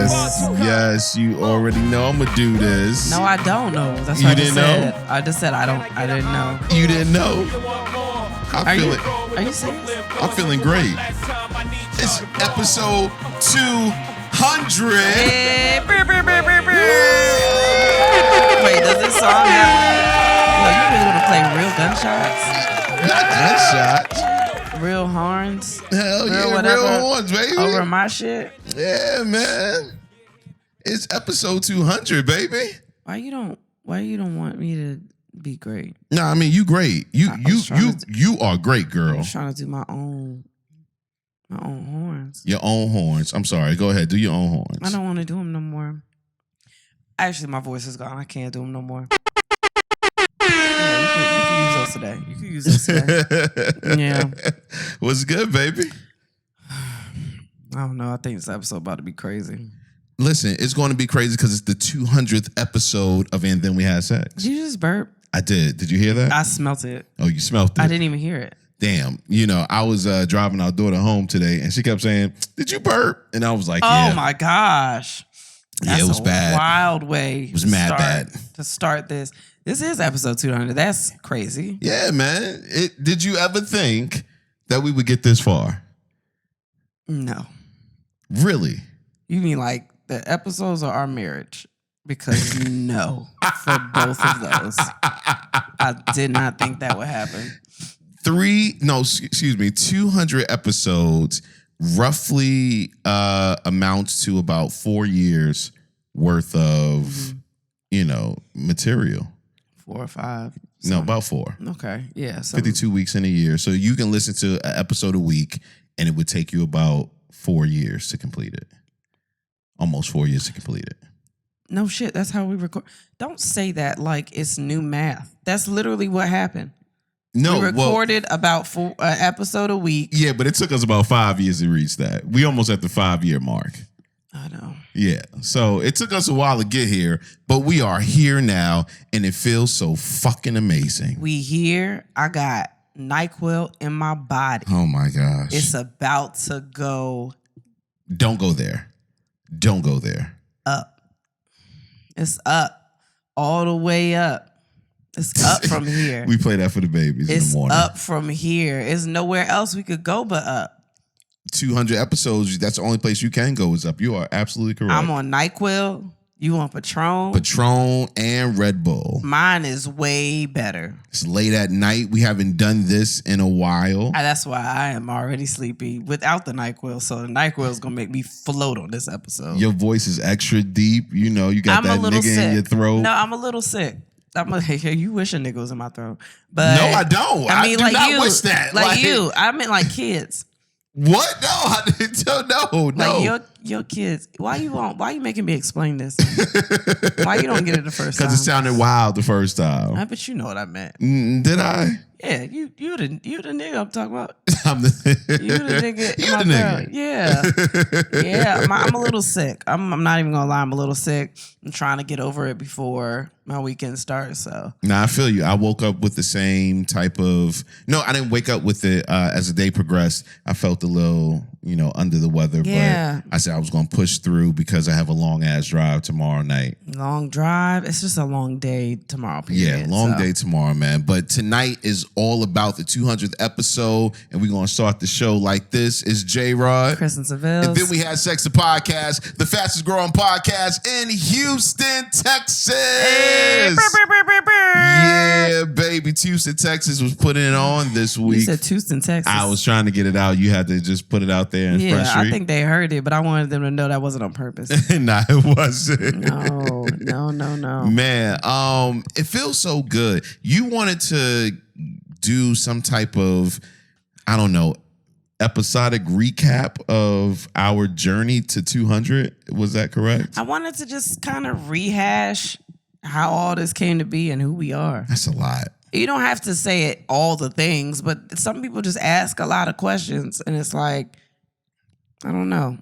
Yes, you already know I'm gonna do this. No, I don't know. That's You what didn't I just know? said. I just said I didn't know. You didn't know? Are you serious? I'm feeling great. It's episode 200. Hey, wait, does this song have? Yo, you really want to play real gunshots? Not gunshots. Real horns? Hell yeah, whatever, real horns, baby. Over my shit? Yeah, man. It's episode 200, baby. Why you don't want me to be great? No, I mean you great. You are great, girl. I'm trying to do my own horns. Your own horns. I'm sorry. Go ahead. Do your own horns. I don't want to do them no more. Actually, my voice is gone. I can't do them no more. Yeah, you can use those today. You can use those today. Yeah. What's good, baby? I don't know. I think this episode about to be crazy. Listen, it's going to be crazy because it's the 200th episode of And Then We Had Sex. Did you just burp? I did. Did you hear that? I smelt it. Oh, you smelled it? I didn't even hear it. Damn. You know, I was driving our daughter home today and she kept saying, "Did you burp?" And I was like, yeah. Oh my gosh. That's it was bad. Wild way. It was mad bad. To start this. This is episode 200. That's crazy. Yeah, man. Did you ever think that we would get this far? No. Really? You mean like the episodes of our marriage? Because no, for both of those. I did not think that would happen. 200 episodes roughly amounts to about 4 years worth of, material. 4 or 5. No, about 4. Okay, yeah. 52 weeks in a year. So you can listen to an episode a week and it would take you about 4 years to complete it. Almost 4 years to complete it. No shit, that's how we record. Don't say that like it's new math. That's literally what happened. No, we recorded about 4 episode a week. Yeah, but it took us about 5 years to reach that. We almost at the 5-year mark. I know. Yeah, so it took us a while to get here, but we are here now, and it feels so fucking amazing. We here. I got NyQuil in my body. Oh my gosh. It's about to go. Don't go there. Don't go there. Up. It's up. All the way up. It's up from here. We play that for the babies in the morning. It's up from here. There's nowhere else we could go but up. 200 episodes, that's the only place you can go is up. You are absolutely correct. I'm on NyQuil. You on Patron? Patron and Red Bull. Mine is way better. It's late at night. We haven't done this in a while. That's why I am already sleepy without the NyQuil. So the NyQuil is going to make me float on this episode. Your voice is extra deep. You know, you got that nigga sick. in your throat. No, I'm a little sick. You wish a nigga was in my throat. But no, I don't. I mean, I do not wish that. Like you. I meant like kids. What? No, I didn't. No. Like your kids. Why you making me explain this? Why you don't get it the first time? Because it sounded wild the first time. I bet you know what I meant. Did I? Yeah, you the nigga I'm talking about. I'm the nigga. You the nigga. Yeah. I'm a little sick. I'm not even gonna lie. I'm a little sick. I'm trying to get over it before my weekend starts. So. Nah, I feel you. I woke up with the same type of. No, I didn't wake up with it as the day progressed. I felt a little, under the weather. Yeah. But I said I was gonna push through because I have a long ass drive tomorrow night. Long drive. It's just a long day tomorrow. Period, yeah, long day tomorrow, man. But tonight is all about the 200th episode, and we're gonna start the show like this. It's J-Rod, Kristen Sivills, and then we had Sex the Podcast, the fastest growing podcast in Houston, Texas. Hey. Yeah, baby, Houston, Texas was putting it on this week. You said Houston, Texas. I was trying to get it out. You had to just put it out there in Front Street. I think they heard it, but I wanted them to know that wasn't on purpose. Nah, it wasn't. No. Man, it feels so good. You wanted to do some type of, I don't know, episodic recap of our journey to 200. Was that correct? I wanted to just kind of rehash how all this came to be and who we are. That's a lot. You don't have to say it all the things, but some people just ask a lot of questions, and it's like, I don't know.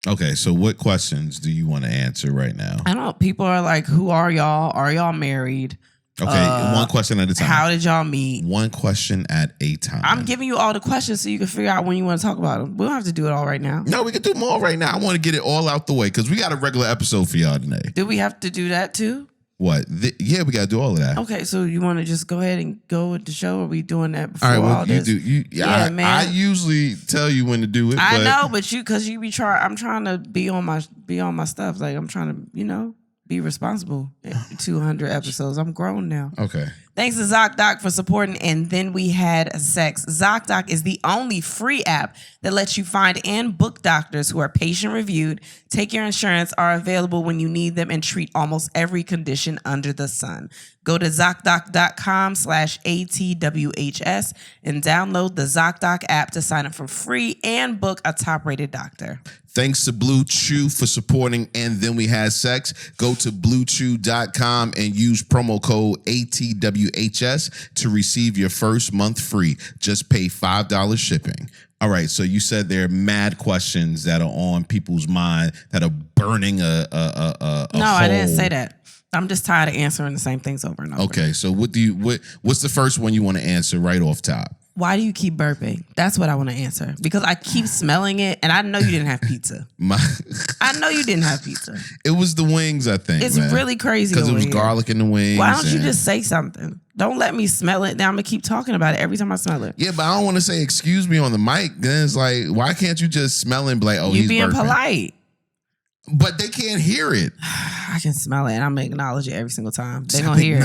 Okay, so what questions do you want to answer right now? I don't know. People are like, who are y'all? Are y'all married? Okay, one question at a time. How did y'all meet? One question at a time. I'm giving you all the questions so you can figure out when you want to talk about them. We don't have to do it all right now. No, we can do more right now. I want to get it all out the way because we got a regular episode for y'all today. Do we have to do that too? What? Yeah, we got to do all of that. Okay, so you want to just go ahead and go with the show? Or are we doing that before all right, well, all this? Man. I usually tell you when to do it. I know, but because you be trying. I'm trying to be on my stuff. Like I'm trying to, be responsible. 200 episodes. I'm grown now. Okay. Thanks to ZocDoc for supporting And Then We Had Sex. ZocDoc is the only free app that lets you find and book doctors who are patient-reviewed, take your insurance, are available when you need them, and treat almost every condition under the sun. Go to ZocDoc.com/ATWHS and download the ZocDoc app to sign up for free and book a top-rated doctor. Thanks to Blue Chew for supporting And Then We Had Sex. Go to BlueChew.com and use promo code ATWHS to receive your first month free. Just pay $5 shipping. All right, so you said there are mad questions that are on people's mind that are burning a No, I didn't say that. I'm just tired of answering the same things over and over. Okay, so what's the first one you want to answer right off top? Why do you keep burping? That's what I want to answer. Because I keep smelling it, and I know you didn't have pizza. I know you didn't have pizza. It was the wings, I think. It's really crazy because it was garlic in the wings. Why don't you just say something? Don't let me smell it. Now I'm going to keep talking about it every time I smell it. Yeah, but I don't want to say excuse me on the mic. Then it's like, why can't you just smell it and be like, he's being burping? Polite. But they can't hear it. I can smell it, and I'm going to acknowledge it every single time. They're going to hear it.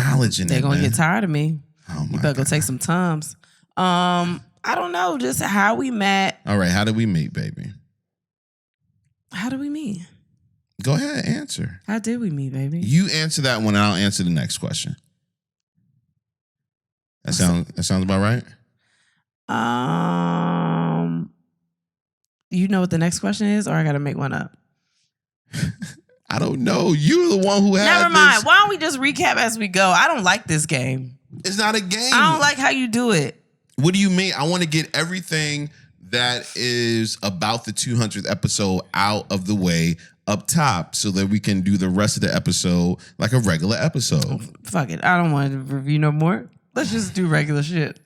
They're going to get tired of me. Oh my you better go take some Tums. I don't know, just how we met. All right, how did we meet, baby? How did we meet? Go ahead, answer. How did we meet, baby? You answer that one, and I'll answer the next question. That sounds about right? You know what the next question is, or I got to make one up? I don't know. You're the one who had Never mind. this. Why don't we just recap as we go? I don't like this game. It's not a game. I don't like how you do it. What do you mean? I want to get everything that is about the 200th episode out of the way up top so that we can do the rest of the episode like a regular episode. Fuck it. I don't want to review no more. Let's just do regular shit.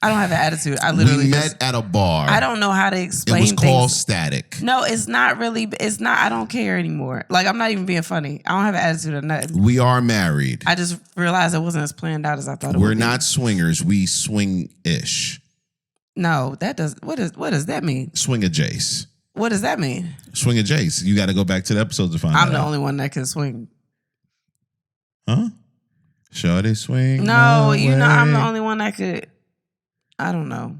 I don't have an attitude. I literally we met at a bar. I don't know how to explain things. It was called things. Static. No, it's not really. It's not. I don't care anymore. Like, I'm not even being funny. I don't have an attitude or nothing. We are married. I just realized it wasn't as planned out as I thought it We're would be. not swingers. We swing-ish. No, that does. What does that mean? Swing-a-jace. What does that mean? Swing-a-jace. You got to go back to the episode to find out. I'm the only one that can swing. Huh? Shorty swing. No, I'm the only one that could. I don't know.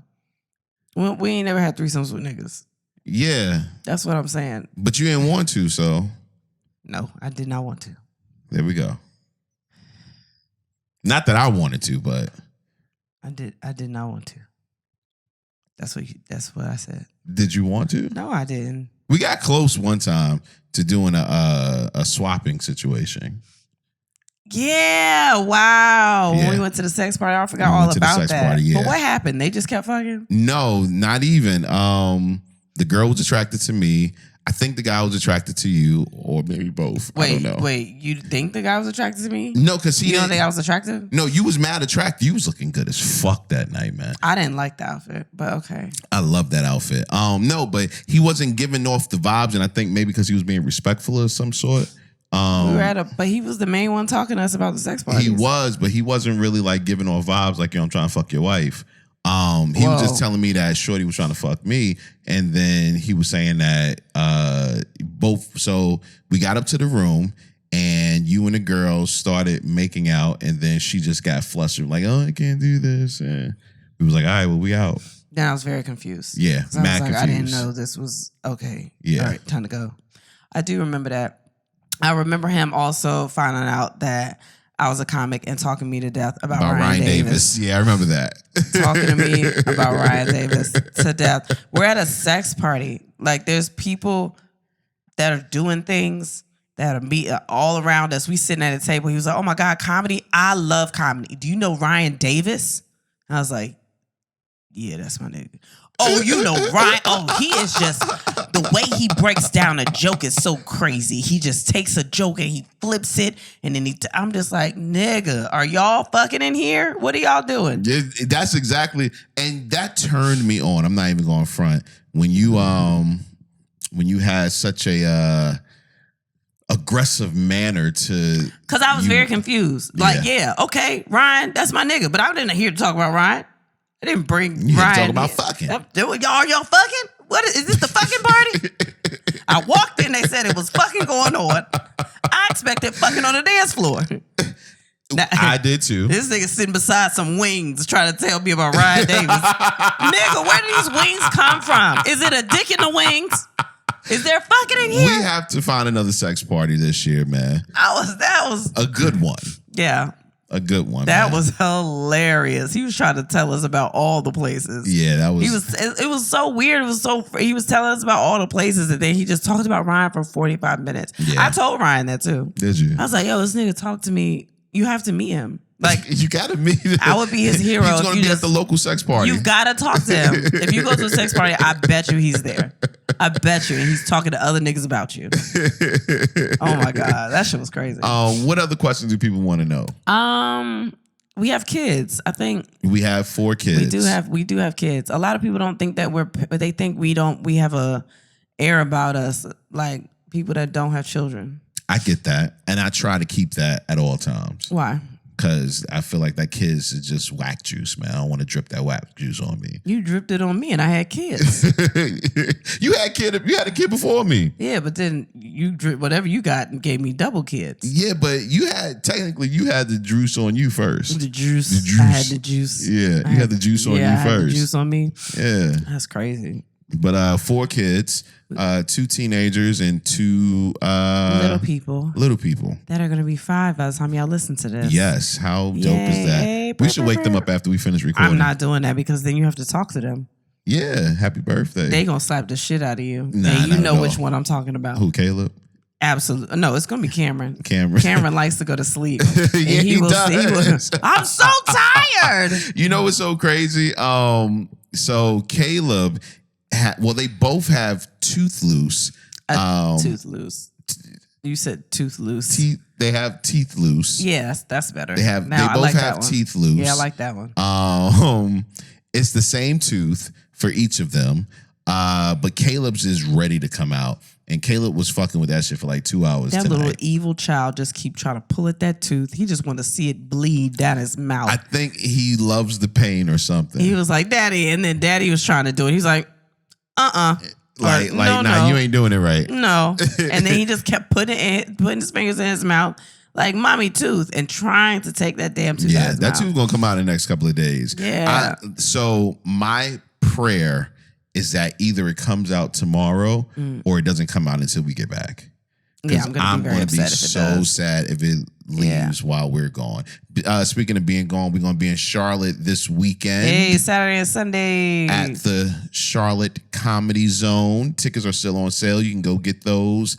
We ain't never had threesomes with niggas. Yeah. That's what I'm saying. But you didn't want to, so. No, I did not want to. There we go. Not that I wanted to, but. I did not want to. That's what I said. Did you want to? No, I didn't. We got close one time to doing a swapping situation. Yeah, wow. Yeah. When we went to the sex party, I forgot all about that. Party, yeah. But what happened? They just kept fucking? No, not even. The girl was attracted to me. I think the guy was attracted to you, or maybe both. I don't know. Wait, you think the guy was attracted to me? No, because he You don't didn't think I was attractive? No, you was mad attractive. You was looking good as fuck that night, man. I didn't like the outfit, but okay. I love that outfit. No, but he wasn't giving off the vibes, and I think maybe because he was being respectful of some sort. But he was the main one talking to us about the sex party. He was, but he wasn't really like giving off vibes like, I'm trying to fuck your wife. He was just telling me that Shorty was trying to fuck me, and then he was saying that both. So we got up to the room, and you and the girl started making out, and then she just got flustered, like, I can't do this, and we was like, all right, well, we out. Then I was very confused. Yeah, mad confused. I didn't know this was okay. Yeah, all right, time to go. I do remember that. I remember him also finding out that I was a comic and talking me to death about Ryan Davis. Yeah, I remember that. Talking to me about Ryan Davis to death. We're at a sex party. Like, there's people that are doing things that are all around us. We sitting at a table. He was like, oh my God, comedy. I love comedy. Do you know Ryan Davis? And I was like, yeah, that's my nigga. Oh, you know Ryan. Oh, he is just the way he breaks down a joke is so crazy. He just takes a joke and he flips it, and then I'm just like, nigga, are y'all fucking in here? What are y'all doing? That's exactly, and that turned me on. I'm not even going front. When you had such a aggressive manner to, because I was very confused. Like, okay, Ryan, that's my nigga, but I didn't here to talk about Ryan. I didn't bring you Ryan. Talk about fucking. Y'all fucking? What is this, the fucking party? I walked in, they said it was fucking going on. I expected fucking on the dance floor. Now, I did too. This nigga sitting beside some wings trying to tell me about Ryan Davis. Nigga, where did these wings come from? Is it a dick in the wings? Is there fucking in here? We have to find another sex party this year, man. That was a good one. Yeah. A good one. That man. was hilarious. He was trying to tell us about all the places. Yeah, that was. It was so weird. He was telling us about all the places, and then he just talked about Ryan for 45 minutes. Yeah. I told Ryan that too. Did you? I was like, yo, this nigga talk to me. You have to meet him. Like, you gotta meet him. I would be his hero. He's gonna be at the local sex party. You gotta talk to him. If you go to a sex party, I bet you he's there. I bet you, and he's talking to other niggas about you. Oh my god, that shit was crazy. What other questions do people want to know? We have kids. I think we have 4 kids. We do have kids. A lot of people don't think that they think we don't. We have a air about us, like people that don't have children. I get that, and I try to keep that at all times. Why? Because I feel like that kids is just whack juice, man. I don't want to drip that whack juice on me. You dripped it on me, and I had kids. You had a kid before me. Yeah, but then you drip whatever you got and gave me double kids. Yeah, but you had the juice on you first. The juice. I had the juice. Yeah, you had the juice on you first. Had the juice on me. Yeah, that's crazy. But 4 kids, 2 teenagers, and 2 little people that are gonna be 5 by the time y'all listen to this. Yes, how dope is that? We should wake them up after we finish recording. I'm not doing that because then you have to talk to them. Yeah, happy birthday. They gonna slap the shit out of you. Nah, and you know which one I'm talking about. Who, Caleb? Absolutely. No, it's gonna be Cameron. Cameron likes to go to sleep. Yeah, he does. I'm so tired. You know what's so crazy? So Caleb. They both have tooth loose. Tooth loose. You said tooth loose. They have teeth loose. Yes, that's better. They both have teeth loose. Yeah, I like that one. It's the same tooth for each of them. But Caleb's is ready to come out. And Caleb was fucking with that shit for like 2 hours that tonight. Little evil child just keep trying to pull at that tooth. He just want to see it bleed down his mouth. I think he loves the pain or something. He was like, Daddy. And then Daddy was trying to do it. He's like, no, you ain't doing it right. No. And then he just kept putting his fingers in his mouth like mommy tooth and trying to take that damn tooth out of his mouth. That tooth gonna come out in the next couple of days. Yeah. So my prayer is that either it comes out tomorrow or it doesn't come out until we get back. Yeah, I'm gonna be so sad if it leaves while we're gone. Speaking of being gone, we're gonna be in Charlotte this weekend. Hey, Saturday and Sunday at the Charlotte Comedy Zone. Tickets are still on sale. You can go get those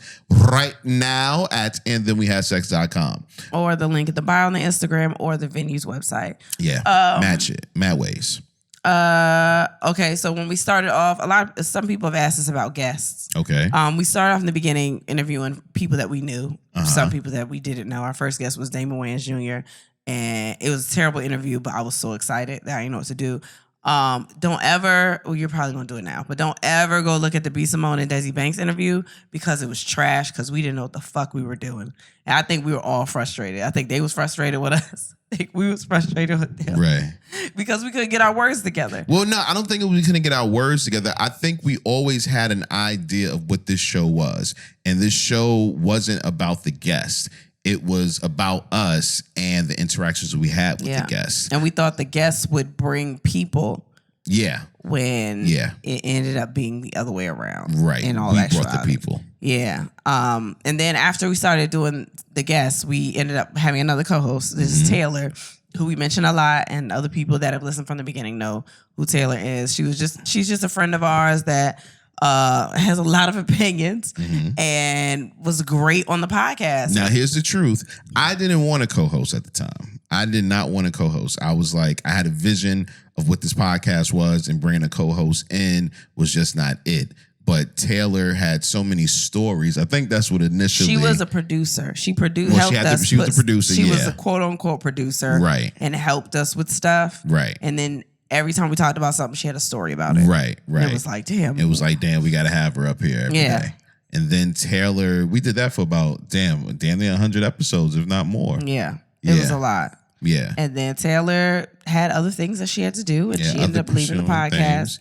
right now at andthenwehavesex.com. Or the link at the bio on the Instagram or the venue's website. Yeah, match it. Mad ways. Okay, so when we started off, some people have asked us about guests. Okay. We started off in the beginning interviewing people that we knew, some people that we didn't know. Our first guest was Damon Wayans Jr. and it was a terrible interview, but I was so excited that I didn't know what to do. Don't ever, well, you're probably gonna do it now, but don't ever go look at the B. Simone and Desi Banks interview because it was trash because we didn't know what the fuck we were doing. And I think we were all frustrated. I think they was frustrated with us. I think we was frustrated with them. Right. Because we couldn't get our words together. Well, no, I don't think we couldn't get our words together. I think we always had an idea of what this show was. And this show wasn't about the guest. It was about us and the interactions we had with the guests. And we thought the guests would bring people. Yeah. When it ended up being the other way around. Right. And all we brought the people. Yeah. And then after we started doing the guests, we ended up having another co-host. This is Taylor, who we mention a lot, and other people that have listened from the beginning know who Taylor is. She's just a friend of ours that has a lot of opinions and was great on the podcast. Now, here's the truth. I didn't want a co-host at the time. I did not want a co-host. I was like, I had a vision of what this podcast was, and bringing a co-host in was just not it. But Taylor had so many stories. I think that's what initially... She was a producer. She helped us. She was the producer, She was a quote-unquote producer. Right. And helped us with stuff. Right. And then every time we talked about something, she had a story about it. Right. And it was like, damn. It was like, damn, we got to have her up here every day. And then Taylor, we did that for about, damn near 100 episodes, if not more. Yeah. It was a lot. Yeah. And then Taylor had other things that she had to do, and she ended up leaving the podcast.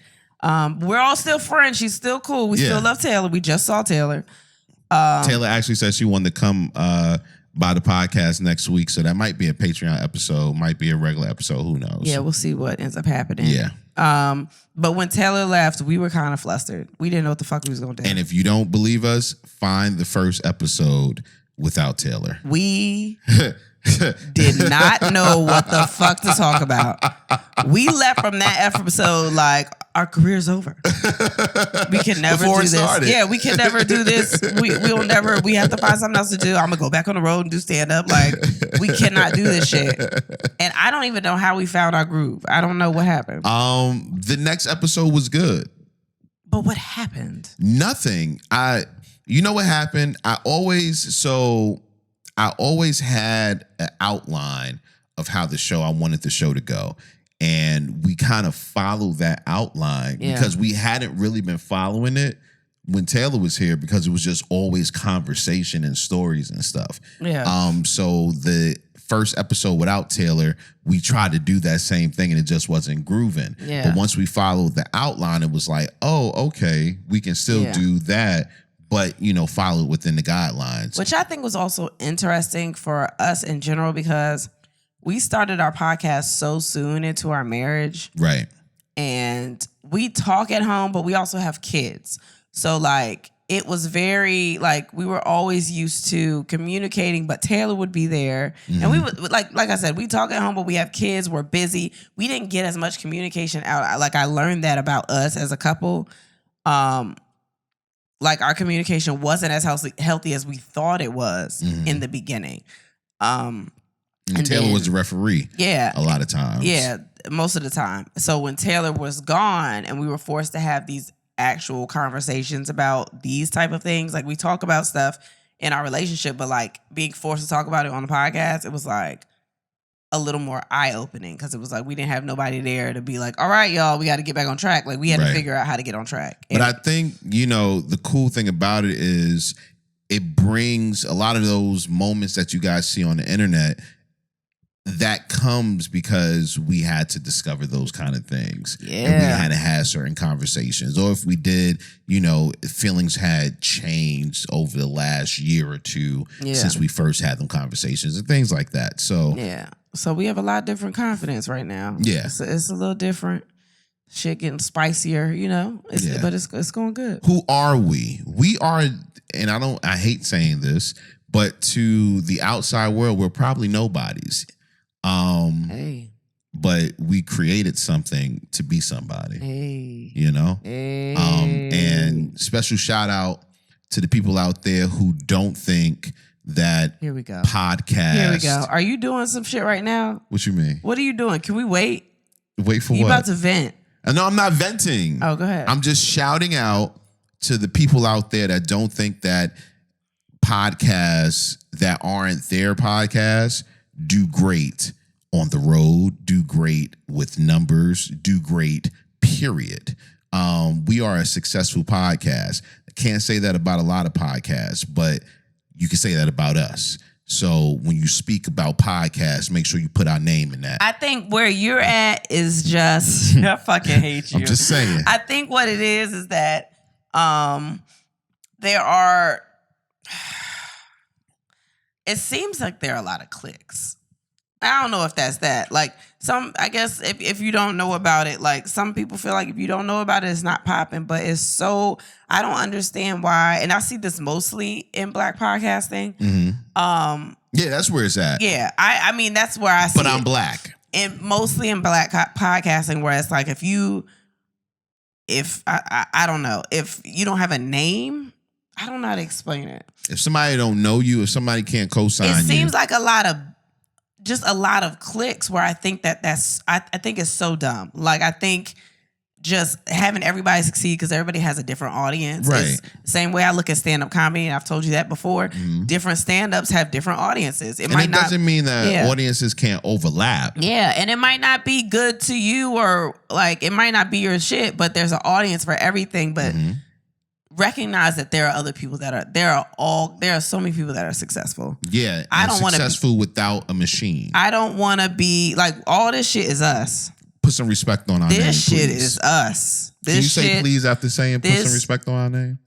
We're all still friends. She's still cool. We still love Taylor. We just saw Taylor. Taylor actually said she wanted to come by the podcast next week, so that might be a Patreon episode, might be a regular episode. Who knows? Yeah, we'll see what ends up happening. Yeah. But when Taylor left, we were kind of flustered. We didn't know what the fuck we was going to do. And if you don't believe us, find the first episode without Taylor. We did not know what the fuck to talk about. We left from that episode like our career's over. We can never Before do it this. started. Yeah, we can never do this. We'll never. We have to find something else to do. I'm gonna go back on the road and do stand up. Like we cannot do this shit. And I don't even know how we found our groove. I don't know what happened. The next episode was good. But what happened? Nothing. You know what happened? I always had an outline of how I wanted the show to go. And we kind of followed that outline because we hadn't really been following it when Taylor was here because it was just always conversation and stories and stuff. Yeah. So the first episode without Taylor, we tried to do that same thing and it just wasn't grooving. Yeah. But once we followed the outline, it was like, oh, okay, we can still do that, but, follow it within the guidelines. Which I think was also interesting for us in general because we started our podcast so soon into our marriage. Right. And we talk at home, but we also have kids. So, it was very, we were always used to communicating, but Taylor would be there. Mm-hmm. And we would, like I said, we talk at home, but we have kids. We're busy. We didn't get as much communication out. I learned that about us as a couple. Our communication wasn't as healthy as we thought it was in the beginning. And Taylor was the referee. Yeah. A lot of times. Yeah, most of the time. So when Taylor was gone and we were forced to have these actual conversations about these type of things, we talk about stuff in our relationship, but being forced to talk about it on the podcast, it was a little more eye-opening because it was we didn't have nobody there to be all right, y'all, we got to get back on track. We had to figure out how to get on track. But I think, the cool thing about it is it brings a lot of those moments that you guys see on the internet that comes because we had to discover those kind of things. Yeah. And we had to have certain conversations. Or if we did, feelings had changed over the last year or two since we first had them conversations and things like that. So So we have a lot of different confidence right now. Yeah. It's a little different. Shit getting spicier, but it's going good. Who are we? We are, and I hate saying this, but to the outside world, we're probably nobodies. But we created something to be somebody. And special shout out to the people out there who don't think that Here we go. Podcast. Here we go. Are you doing some shit right now? What you mean? What are you doing? Can we wait? Wait for you what? You about to vent. No, I'm not venting. Oh, go ahead. I'm just shouting out to the people out there that don't think that podcasts that aren't their podcasts do great on the road, do great with numbers, do great, period. We are a successful podcast. I can't say that about a lot of podcasts, but you can say that about us. So when you speak about podcasts, make sure you put our name in that. I think where you're at is just, I fucking hate you. I'm just saying. I think what it is that there are, it seems like there are a lot of clicks. I don't know if that's that. I guess if you don't know about it, some people feel like if you don't know about it, it's not popping. But it's so, I don't understand why. And I see this mostly in Black podcasting. Mm-hmm. Yeah, that's where it's at. Yeah, I mean, that's where I see But I'm Black. And mostly in Black podcasting, where it's I don't know, if you don't have a name, I don't know how to explain it. If somebody don't know you, if somebody can't co-sign you. It seems like a lot of clicks where I think I think it's so dumb. I think just having everybody succeed because everybody has a different audience. Right. It's the same way I look at stand-up comedy, and I've told you that before. Different stand-ups have different audiences. And it doesn't mean that audiences can't overlap. Yeah, and it might not be good to you, or like it might not be your shit, but there's an audience for everything. But recognize that there are other people that are there are so many people that are successful. Yeah, I don't want to be successful without a machine. I don't want to be like, all this shit is us. Put some respect on our name. This shit please. is us. This Can you say shit, please after saying put some respect on our name?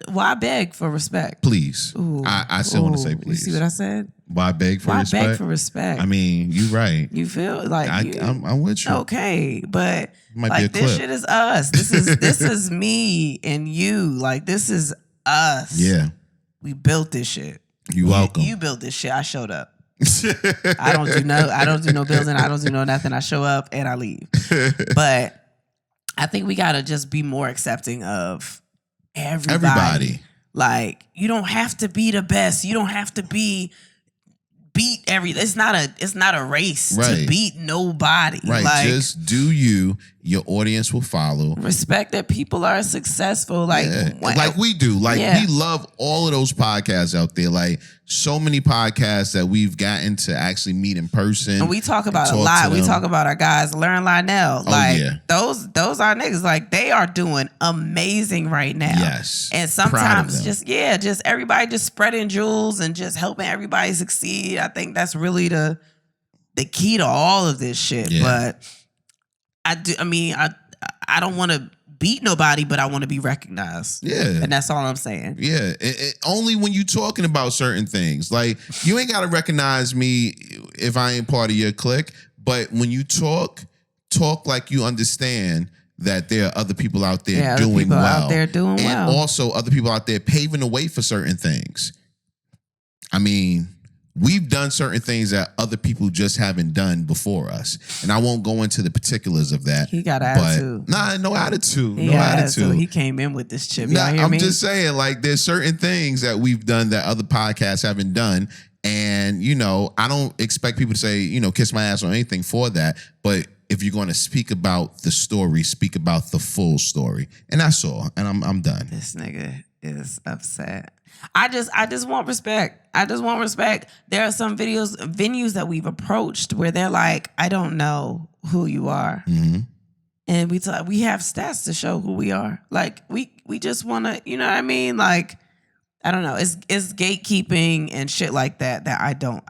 Why beg for respect? Please. Ooh, I still want to say please. You see what I said? Why beg for respect? Why beg for respect? I mean, you're right. You feel like I'm with you. Okay, but Might like be a clip. this shit is us. This is me and you. Like this is us. Yeah. We built this shit. You're welcome. You built this shit. I showed up. I don't do no building. I don't do no nothing. I show up and I leave. But I think we gotta just be more accepting of everybody. Like, you don't have to be the best. You don't have to beat it's not a race to beat nobody. Right. Like, just do you. Your audience will follow. Respect that people are successful. Like, like we do. Like we love all of those podcasts out there. Like so many podcasts that we've gotten to actually meet in person. And we talk about a lot. We talk about our guys, Learn Lionel. Like those are niggas. Like they are doing amazing right now. Yes. And sometimes just everybody just spreading jewels and just helping everybody succeed. I think that's really the key to all of this shit. Yeah. But I don't want to beat nobody, but I want to be recognized. Yeah. And that's all I'm saying. Yeah. Only when you talking about certain things. Like, you ain't got to recognize me if I ain't part of your clique. But when you talk like you understand that there are other people out there doing well. And also other people out there paving the way for certain things. I mean, we've done certain things that other people just haven't done before us. And I won't go into the particulars of that. He got attitude. Nah, no attitude. No attitude. He came in with this chip. Nah, I'm just saying, like, there's certain things that we've done that other podcasts haven't done. And, I don't expect people to say, kiss my ass or anything for that. But if you're going to speak about the story, speak about the full story. And that's all. And I'm done. This nigga is upset. I just want respect. I just want respect. There are some venues that we've approached where they're like, I don't know who you are. Mm-hmm. And we have stats to show who we are. Like we just want to, you know what I mean? Like, I don't know. It's gatekeeping and shit like that I don't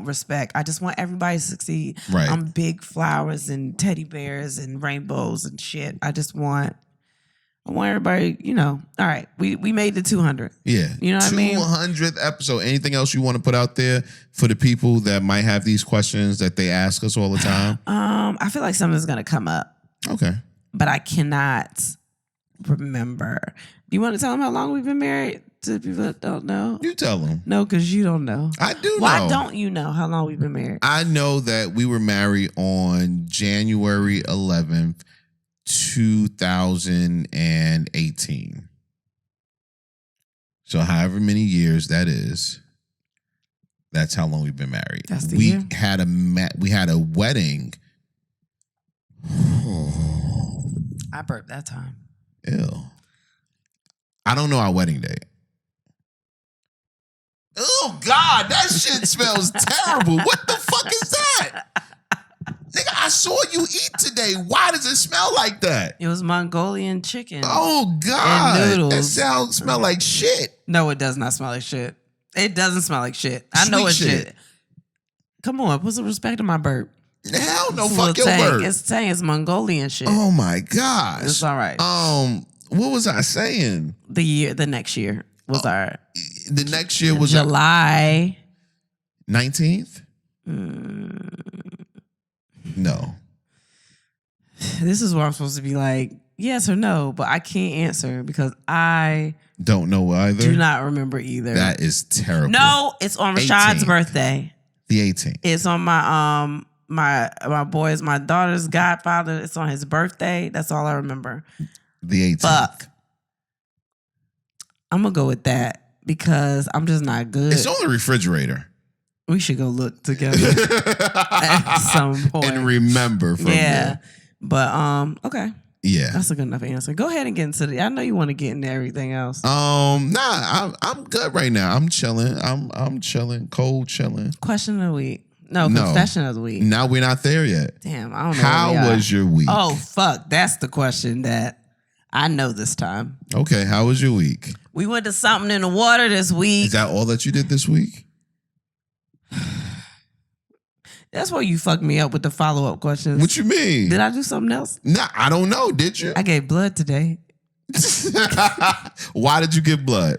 respect. I just want everybody to succeed. Right. I'm big flowers and teddy bears and rainbows and shit. I want everybody, all right, we made the 200. Yeah. You know what I mean? 200th episode. Anything else you want to put out there for the people that might have these questions that they ask us all the time? I feel like something's going to come up. Okay. But I cannot remember. Do you want to tell them how long we've been married to people that don't know? You tell them. No, because you don't know. I do know. Why don't you know how long we've been married? I know that we were married on January 11th, 2018. So however many years that is, that's how long we've been married. That's the year. We had a wedding. I burped that time. Ew. I don't know our wedding date. Oh God, that shit smells terrible. What the fuck is that? Nigga, I saw you eat today. Why does it smell like that? It was Mongolian chicken. Oh God. And noodles. That smell like shit. No, it does not smell like shit. It doesn't smell like shit. I know it's shit. Come on, put some respect on my burp. Hell no, fuck your burp. It's tang. It's Mongolian shit. Oh my gosh. It's all right. What was I saying? The next year was the next year was July 19th? No. This is where I'm supposed to be like, yes or no, but I can't answer because I don't know either. Do not remember either. That is terrible. No, it's on Rashad's birthday. The 18th. It's on my my daughter's godfather. It's on his birthday. That's all I remember. The 18th. Fuck. I'm gonna go with that because I'm just not good. It's on the refrigerator. We should go look together at some point and remember from there. But okay. Yeah. That's a good enough answer. Go ahead and get into I know you want to get into everything else. I'm good right now. I'm chilling. I'm chilling, cold chilling. Question of the week. No, confession of the week. Now we're not there yet. Damn, I don't know. How was your week? Oh, fuck. That's the question that I know this time. Okay, how was your week? We went to something in the water this week. Is that all that you did this week? That's why you fucked me up with the follow-up questions. What you mean? Did I do something else? Nah, I don't know. Did you? I gave blood today. Why did you give blood?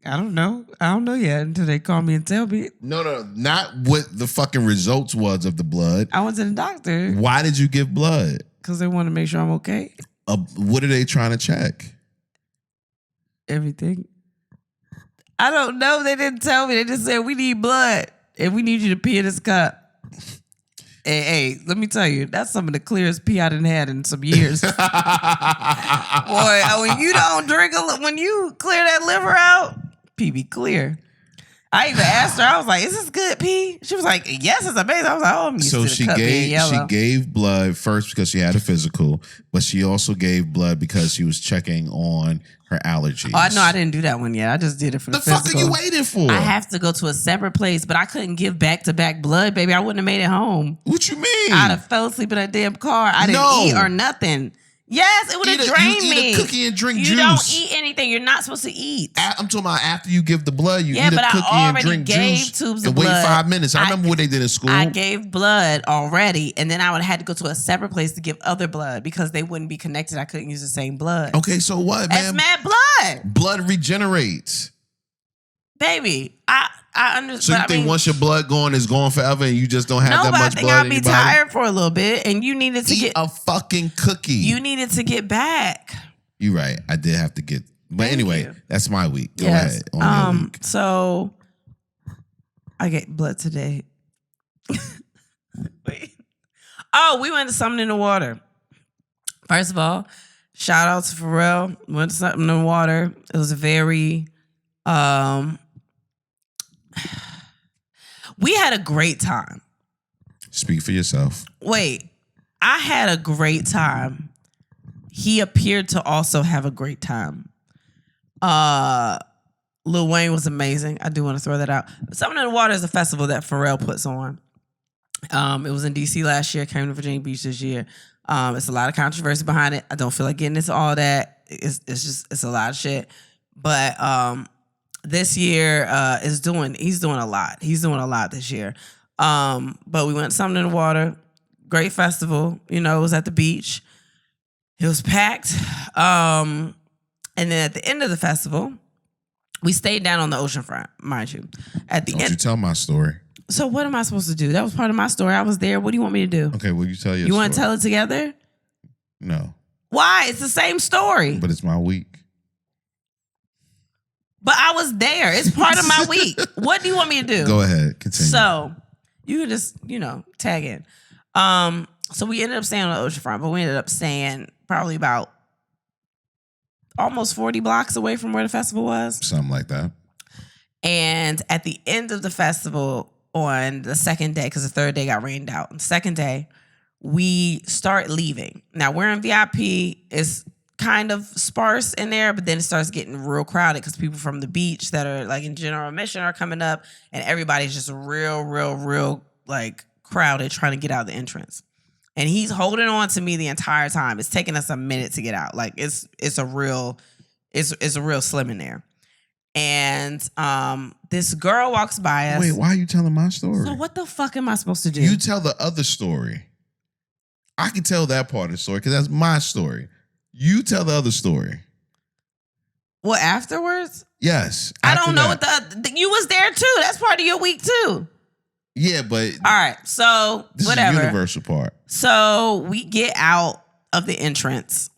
I don't know. I don't know yet until they call me and tell me. No. Not what the fucking results was of the blood. I went to the doctor. Why did you give blood? Because they want to make sure I'm okay. What are they trying to check? Everything. I don't know. They didn't tell me. They just said, we need blood and we need you to pee in this cup. Hey, let me tell you, that's some of the clearest pee I done had in some years. Boy, when you don't drink, when you clear that liver out, pee be clear. I even asked her, I was like, is this good pee? She was like, yes, it's amazing. I was like, oh, I'm used to the cup being yellow. She gave blood first because she had a physical, but she also gave blood because she was checking on her allergies. Oh, no, I didn't do that one yet. I just did it for the physical. The fuck are you waiting for? I have to go to a separate place, but I couldn't give back-to-back blood, baby. I wouldn't have made it home. What you mean? I'd have fell asleep in that damn car. I didn't eat or nothing. Yes, it would have drained me. Eat a cookie and drink juice. You don't eat anything. You're not supposed to eat. I'm talking about after you give the blood, you eat a cookie and drink juice tubes and wait 5 minutes. I remember what they did in school. I gave blood already, and then I would have had to go to a separate place to give other blood because they wouldn't be connected. I couldn't use the same blood. Okay, so what, man? That's mad blood. Blood regenerates. Baby, I understand. So you think once your blood gone, it's gone forever, and you just don't have that much blood in your body? I'll be tired for a little bit, and you needed to eat a fucking cookie. You needed to get back. You're right. I did have to get. But anyway, that's my week. Go ahead. On your week. So I get blood today. Wait. Oh, we went to something in the water. First of all, shout out to Pharoah. Went to something in the water. It was a very we had a great time. Speak for yourself. Wait, I had a great time. He appeared to also have a great time. Lil Wayne was amazing. I do want to throw that out. Something in the Water is a festival that Pharrell puts on. It was in DC last year, came to Virginia Beach this year. It's a lot of controversy behind it. I don't feel like getting into all that. It's a lot of shit. But this year he's doing a lot. He's doing a lot this year. But we went to Something in the Water. Great festival. You know, it was at the beach. It was packed. And then at the end of the festival, we stayed down on the ocean front, mind you. At the Don't end, you tell my story. So what am I supposed to do? That was part of my story. I was there. What do you want me to do? Okay, well, you tell your story. You want to tell it together? No. Why? It's the same story. But it's my week. But I was there. It's part of my week. What do you want me to do? Go ahead. Continue. So you can just, tag in. So we ended up staying on the oceanfront, but we ended up staying probably about almost 40 blocks away from where the festival was. Something like that. And at the end of the festival on the second day, because the third day got rained out, on the second day, we start leaving. Now, we're in VIP. It's kind of sparse in there, but then it starts getting real crowded because people from the beach that are like in general admission are coming up, and everybody's just real like crowded trying to get out the entrance. And he's holding on to me the entire time. It's taking us a minute to get out. Like it's a real slim in there. And this girl walks by us. Wait, why are you telling my story? So what the fuck am I supposed to do? You tell the other story. I can tell that part of the story because that's my story. You tell the other story. Well, afterwards? Yes. I don't know what you was there too. That's part of your week too. Yeah, but all right. So this whatever. is the universal part. So we get out of the entrance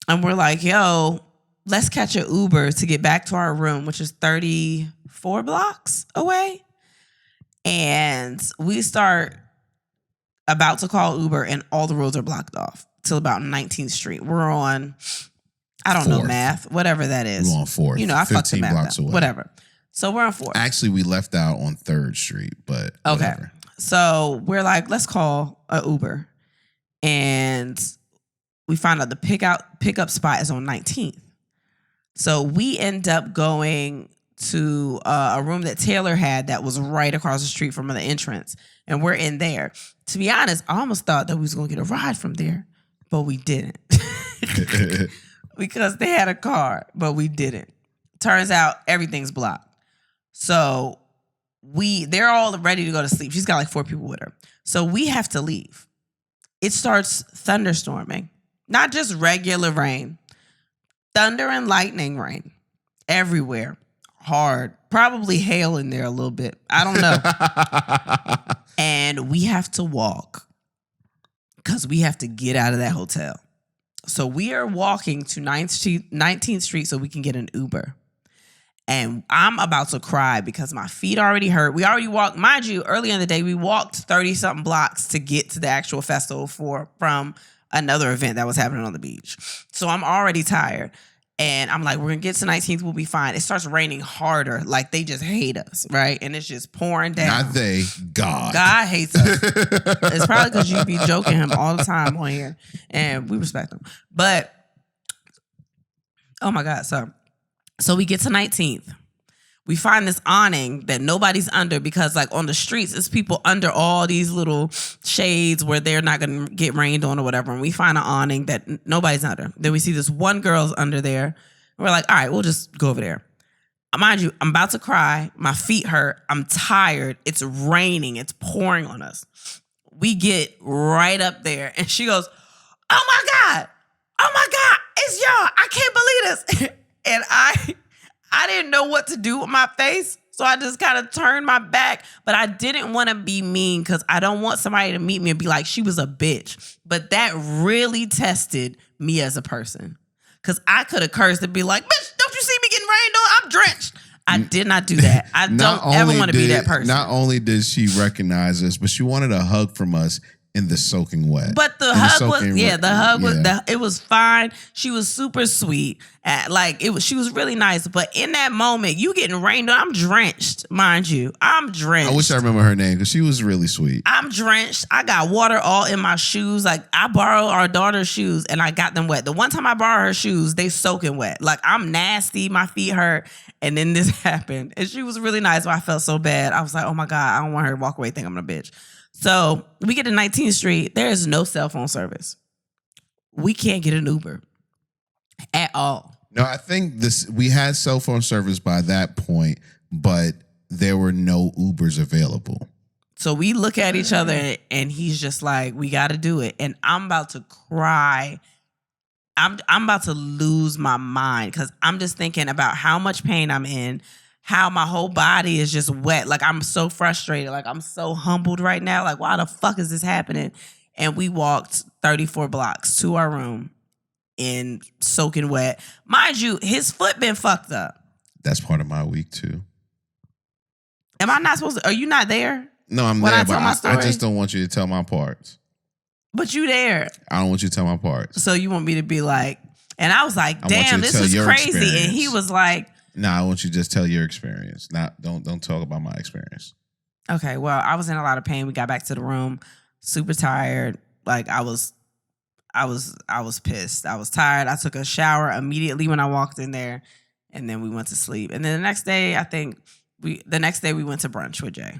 and we're like, yo, let's catch an Uber to get back to our room, which is 34 blocks away. And we start about to call Uber and all the roads are blocked off till about 19th Street. We're on, I don't know math, whatever that is. We're on 4th. I fucked the math blocks up. Away. Whatever. So we're on 4th. Actually, we left out on 3rd Street, but okay. Whatever. So we're like, let's call an Uber. And we find out the pickup spot is on 19th. So we end up going to a room that Taylor had that was right across the street from the entrance. And we're in there. To be honest, I almost thought that we was going to get a ride from there, but we didn't. Because they had a car, but we didn't. Turns out everything's blocked. So they're all ready to go to sleep. She's got like 4 people with her. So we have to leave. It starts thunderstorming. Not just regular rain. Thunder and lightning rain everywhere. Hard. Probably hail in there a little bit. I don't know. And we have to walk because we have to get out of that hotel. So we are walking to 19th Street so we can get an Uber. And I'm about to cry because my feet already hurt. We already walked, mind you, earlier in the day, we walked 30-something blocks to get to the actual festival from another event that was happening on the beach. So I'm already tired. And I'm like, we're going to get to 19th. We'll be fine. It starts raining harder. Like they just hate us, right? And it's just pouring down. Not they, God. God hates us. It's probably because you be joking him all the time on here. And we respect him. But, oh my God. So we get to 19th. We find this awning that nobody's under because like on the streets, it's people under all these little shades where they're not going to get rained on or whatever. And we find an awning that nobody's under. Then we see this one girl's under there. And we're like, all right, we'll just go over there. Mind you, I'm about to cry. My feet hurt. I'm tired. It's raining. It's pouring on us. We get right up there and she goes, oh my God. Oh my God. It's y'all. I can't believe this. And I didn't know what to do with my face. So I just kind of turned my back. But I didn't want to be mean because I don't want somebody to meet me and be like, she was a bitch. But that really tested me as a person. Because I could have cursed and be like, bitch, don't you see me getting rained on? I'm drenched. I did not do that. I don't ever want to be that person. Not only did she recognize us, but she wanted a hug from us in the soaking wet. But the hug was it was fine. She was super sweet. She was really nice. But in that moment, you getting rained on. I'm drenched, mind you. I'm drenched. I wish I remember her name because she was really sweet. I'm drenched. I got water all in my shoes. Like I borrowed our daughter's shoes and I got them wet. The one time I borrowed her shoes, they soaking wet. Like I'm nasty. My feet hurt. And then this happened. And she was really nice, but I felt so bad. I was like, oh my God, I don't want her to walk away think I'm a bitch. So we get to 19th Street. There is no cell phone service. We can't get an Uber at all. No, I think we had cell phone service by that point, but there were no Ubers available. So we look at each other and he's just like, we got to do it. And I'm about to cry. I'm about to lose my mind because I'm just thinking about how much pain I'm in, how my whole body is just wet. Like, I'm so frustrated. Like, I'm so humbled right now. Like, why the fuck is this happening? And we walked 34 blocks to our room in soaking wet. Mind you, his foot been fucked up. That's part of my week, too. Am I not supposed to? Are you not there? No, I'm there, but I just don't want you to tell my parts. But you there. I don't want you to tell my parts. So you want me to be like, and I was like, damn, this is crazy. Experience. And he was like, no, I want you to just tell your experience. Don't talk about my experience. Okay, well, I was in a lot of pain. We got back to the room, super tired. Like I was pissed. I was tired. I took a shower immediately when I walked in there, and then we went to sleep. And then the next day, we went to brunch with Jay.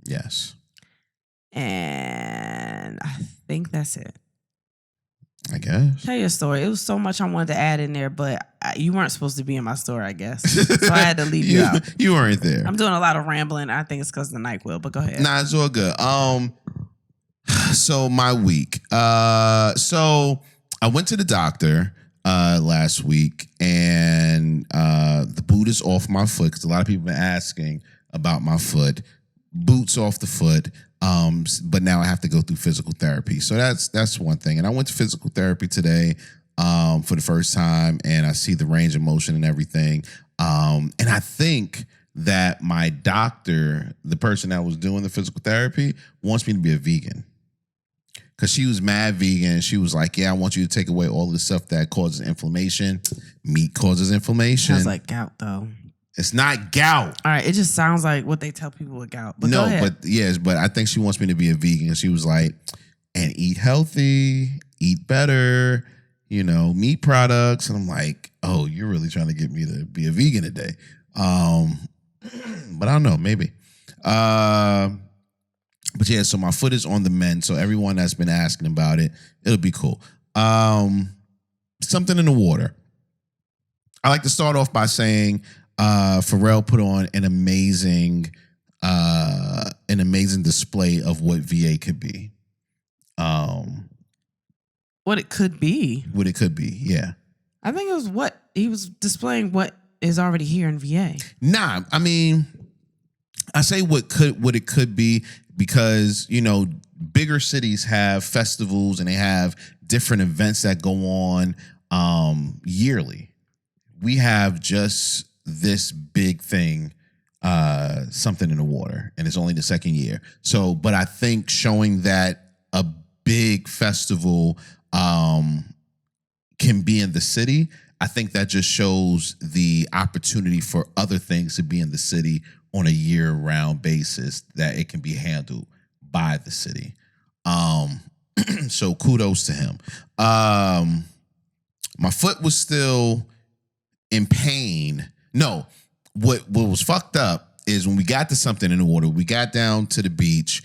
Yes. And I think that's it. I guess. Tell your story. It was so much I wanted to add in there, but you weren't supposed to be in my story, I guess. So I had to leave you out. You weren't there. I'm doing a lot of rambling. I think it's because of the NyQuil, but go ahead. Nah, it's all good. So my week. So I went to the doctor last week, and the boot is off my foot because a lot of people have been asking about my foot. Boots off the foot. But now I have to go through physical therapy. So that's one thing. And I went to physical therapy today for the first time, and I see the range of motion and everything. And I think that my doctor, the person that was doing the physical therapy, wants me to be a vegan. Because she was mad vegan. She was like, yeah, I want you to take away all of the stuff that causes inflammation. Meat causes inflammation. Sounds like gout, though. It's not gout. All right, it just sounds like what they tell people with gout. But no, but I think she wants me to be a vegan. She was like, and eat healthy, eat better, meat products. And I'm like, oh, you're really trying to get me to be a vegan today. But I don't know, maybe. But yeah, so my foot is on the mend. So everyone that's been asking about it, it'll be cool. Something in the water. I like to start off by saying Pharrell put on an amazing display of what VA could be. What it could be. What it could be, yeah. I think it was what he was displaying what is already here in VA. Nah, I mean, I say what it could be because, bigger cities have festivals and they have different events that go on yearly. We have just this big thing, something in the water, and it's only the second year. So, but I think showing that a big festival can be in the city, I think that just shows the opportunity for other things to be in the city on a year-round basis, that it can be handled by the city. So kudos to him. My foot was still in pain. No, what was fucked up is when we got to something in the water, we got down to the beach,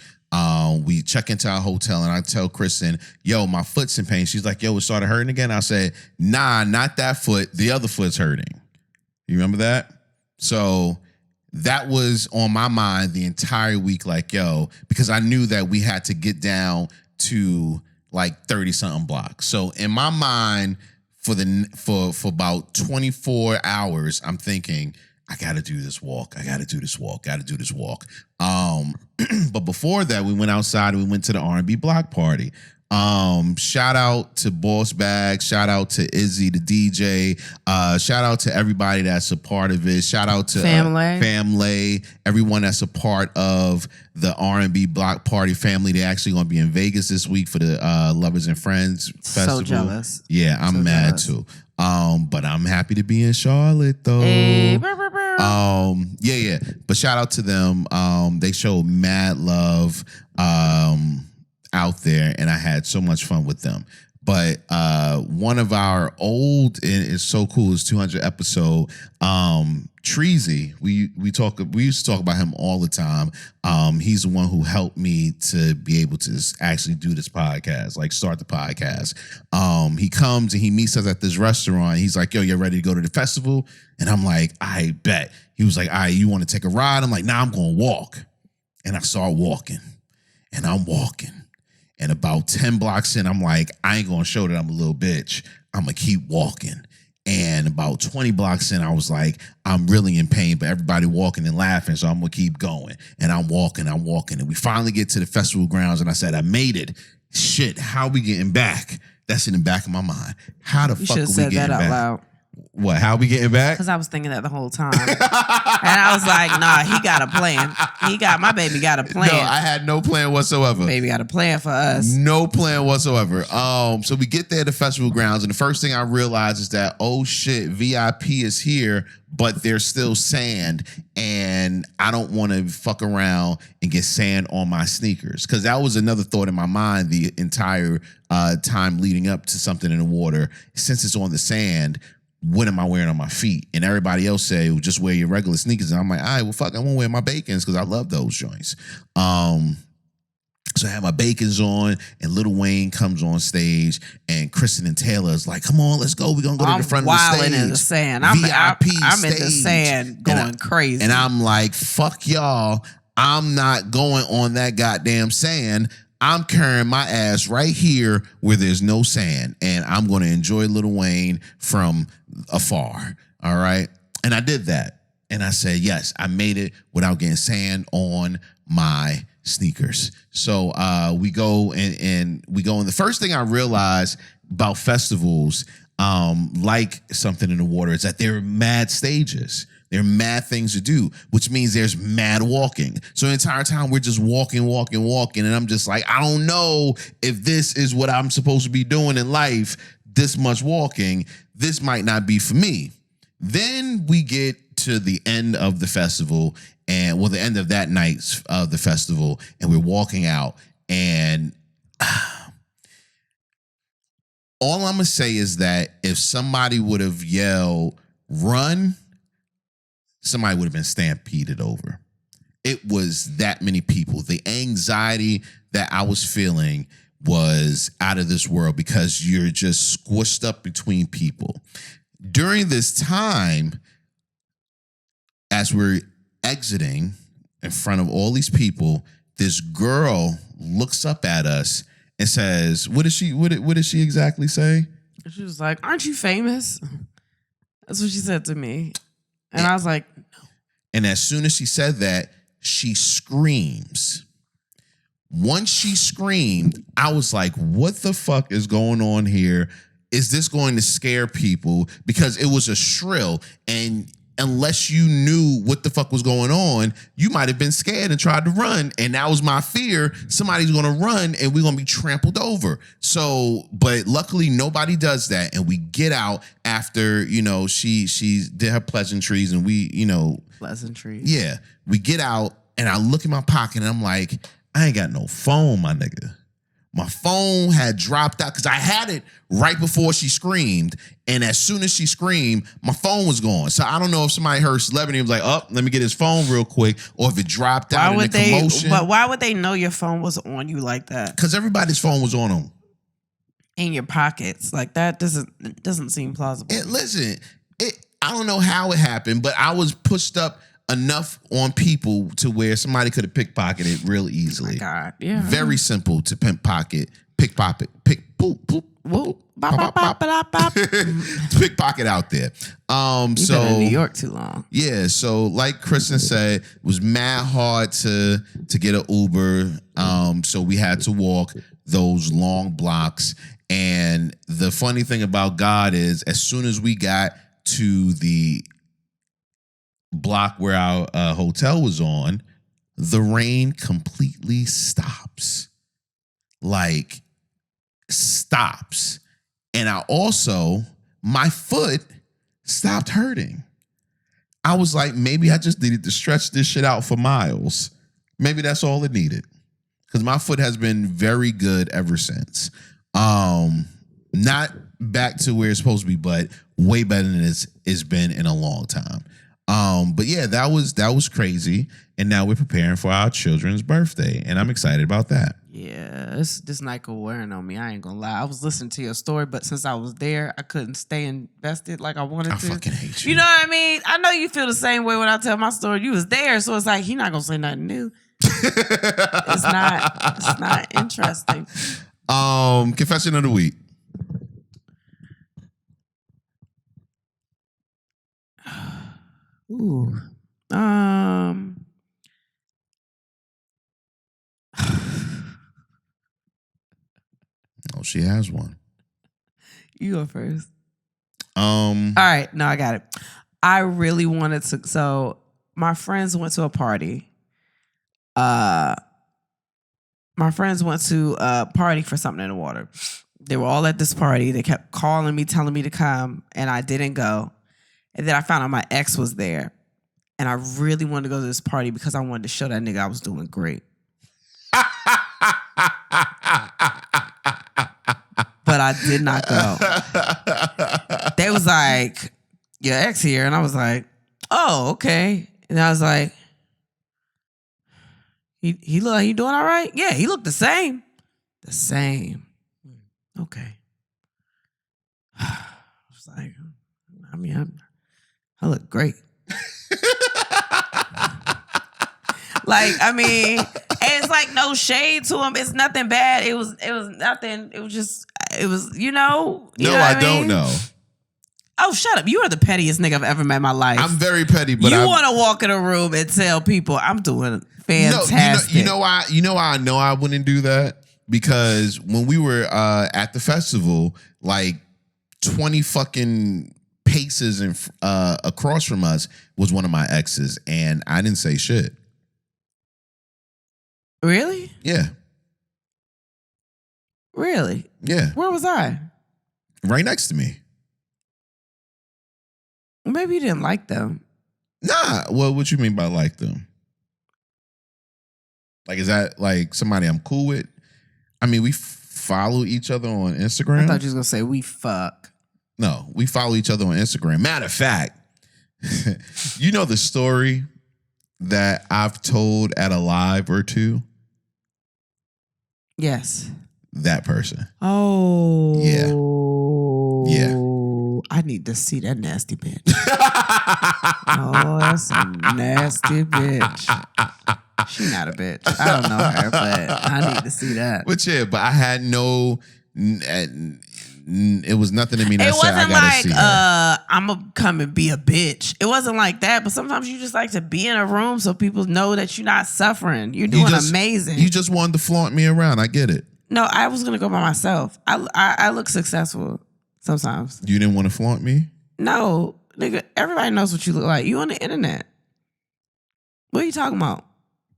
we check into our hotel, and I tell Kristen, yo, my foot's in pain. She's like, yo, it started hurting again? I said, nah, not that foot. The other foot's hurting. You remember that? So that was on my mind the entire week, like, yo, because I knew that we had to get down to like 30-something blocks. So in my mind, for about 24 hours, I'm thinking, I got to do this walk. But before that, we went outside and we went to the R&B block party. Shout out to Boss Bag. Shout out to Izzy, the DJ. Shout out to everybody that's a part of it. Shout out to family, everyone that's a part of the R&B block party family. They're actually going to be in Vegas this week for the Lovers and Friends Festival. So jealous. Yeah, I'm mad too. But I'm happy to be in Charlotte though. Hey, yeah. But shout out to them. They showed mad love out there, and I had so much fun with them. But one of our old, and it's so cool, is 200 episode, Treasy. We used to talk about him all the time. He's the one who helped me to be able to actually do this podcast, like start the podcast. He comes and he meets us at this restaurant. He's like, yo, you're ready to go to the festival? And I'm like, I bet. He was like, all right, you want to take a ride? I'm like, nah, I'm going to walk. And I start walking, and I'm walking. And about 10 blocks in, I'm like, I ain't going to show that I'm a little bitch. I'm going to keep walking. And about 20 blocks in, I was like, I'm really in pain, but everybody walking and laughing, so I'm going to keep going. And I'm walking. And we finally get to the festival grounds, and I said, I made it. Shit, how we getting back? That's in the back of my mind. How the fuck are we getting back? You should have said that out loud. What, how we getting back? Because I was thinking that the whole time. And I was like, nah, he got a plan. My baby got a plan. No, I had no plan whatsoever. Baby got a plan for us. No plan whatsoever. So we get there at the festival grounds, and the first thing I realize is that, oh shit, VIP is here, but there's still sand, and I don't want to fuck around and get sand on my sneakers. Because that was another thought in my mind the entire time leading up to something in the water. Since it's on the sand, what am I wearing on my feet? And everybody else say, well, just wear your regular sneakers. And I'm like, all right, well, fuck, I won't wear my Bacons because I love those joints. So I have my Bacons on, and Lil Wayne comes on stage, and Kristen and Taylor is like, come on, let's go. We're going to go to the front of the stage. I'm wilding in the sand. I'm in the sand going crazy. And I'm like, fuck y'all. I'm not going on that goddamn sand. I'm carrying my ass right here where there's no sand, and I'm going to enjoy Lil Wayne from afar. All right. And I did that. And I said, yes, I made it without getting sand on my sneakers. So we go and the first thing I realized about festivals, like something in the water, is that there are mad stages. There are mad things to do, which means there's mad walking. So the entire time we're just walking. And I'm just like, I don't know if this is what I'm supposed to be doing in life, this much walking. This might not be for me. Then we get to the end of the festival, the end of that night of the festival, and we're walking out, and All I'm gonna say is that if somebody would have yelled "run," somebody would have been stampeded over. It was that many people. The anxiety that I was feeling was out of this world because you're just squished up between people. During this time, as we're exiting in front of all these people, this girl looks up at us and says, what did she exactly say? She was like, "Aren't you famous?" That's what she said to me. And I was like, "No." And as soon as she said that, she screams. Once she screamed, I was like, what the fuck is going on here? Is this going to scare people? Because it was a shrill, and unless you knew what the fuck was going on, you might have been scared and tried to run. And that was my fear. Somebody's going to run and we're going to be trampled over. So, but luckily nobody does that. And we get out after, she did her pleasantries and we, Pleasantries. Yeah. We get out and I look in my pocket and I'm like, I ain't got no phone, my nigga. My phone had dropped out because I had it right before she screamed. And as soon as she screamed, my phone was gone. So I don't know if somebody heard celebrity and was like, oh, let me get his phone real quick. Or if it dropped out in the commotion. But why would they know your phone was on you like that? Because everybody's phone was on them. In your pockets. Like that doesn't seem plausible. Listen, I don't know how it happened, but I was pushed up enough on people to where somebody could have pickpocketed it real easily. Oh my God, yeah. Very simple to pickpocket, boop, boop, boop, bop, bop, bop, bop, bop. pickpocket out there. You've been in New York too long. Yeah, so like Kristen said, it was mad hard to get an Uber. So we had to walk those long blocks. And the funny thing about God is, as soon as we got to the block where our hotel was on, the rain completely stops. Like, stops. And my foot stopped hurting. I was like, maybe I just needed to stretch this shit out for miles. Maybe that's all it needed. Because my foot has been very good ever since. Not back to where it's supposed to be, but way better than it's been in a long time. But yeah, that was crazy. And now we're preparing for our children's birthday. And I'm excited about that. Yeah, this night could wearing on me. I ain't gonna lie. I was listening to your story, but since I was there, I couldn't stay invested like I wanted to. I fucking hate you. You know what I mean? I know you feel the same way when I tell my story. You was there, so it's like he not gonna say nothing new. It's not interesting. Confession of the week. Ooh. Oh, she has one. You go first. All right, no, I got it. I really wanted to. So my friends went to a party. My friends went to a party for something in the water. They were all at this party. They kept calling me, telling me to come, and I didn't go. And then I found out my ex was there. And I really wanted to go to this party because I wanted to show that nigga I was doing great. But I did not go. They was like, your ex here. And I was like, oh, okay. And I was like, he look like he doing all right? Yeah, he looked the same. The same. Okay. I was like, I mean, I look great. Like, I mean, and it's like no shade to him. It's nothing bad. It was nothing. It was just, No, I don't know. Oh, shut up. You are the pettiest nigga I've ever met in my life. I'm very petty, but you want to walk in a room and tell people I'm doing fantastic. No, you know why I know I wouldn't do that? Because when we were at the festival, like 20 fucking paces across from us was one of my exes, and I didn't say shit. Really? Yeah. Really? Yeah. Where was I? Right next to me. Maybe you didn't like them. Nah. Well, what you mean by like them? Like, is that like somebody I'm cool with? I mean, we follow each other on I Instagram. thought you was gonna say we fuck. No, we follow each other on Instagram. Matter of fact, you know the story that I've told at a live or two? Yes. That person. Oh. Yeah. I need to see that nasty bitch. Oh, that's a nasty bitch. She not a bitch. I don't know her, but I need to see that. But yeah, but I had no... It was nothing in me that it said I wasn't gotta like see her. I'm gonna come and be a bitch. It wasn't like that. But sometimes you just like to be in a room so people know that you're not suffering. You're doing amazing. You just wanted to flaunt me around. I get it. No, I was gonna go by myself. I look successful sometimes. You didn't want to flaunt me? No, nigga. Everybody knows what you look like. You on the internet. What are you talking about?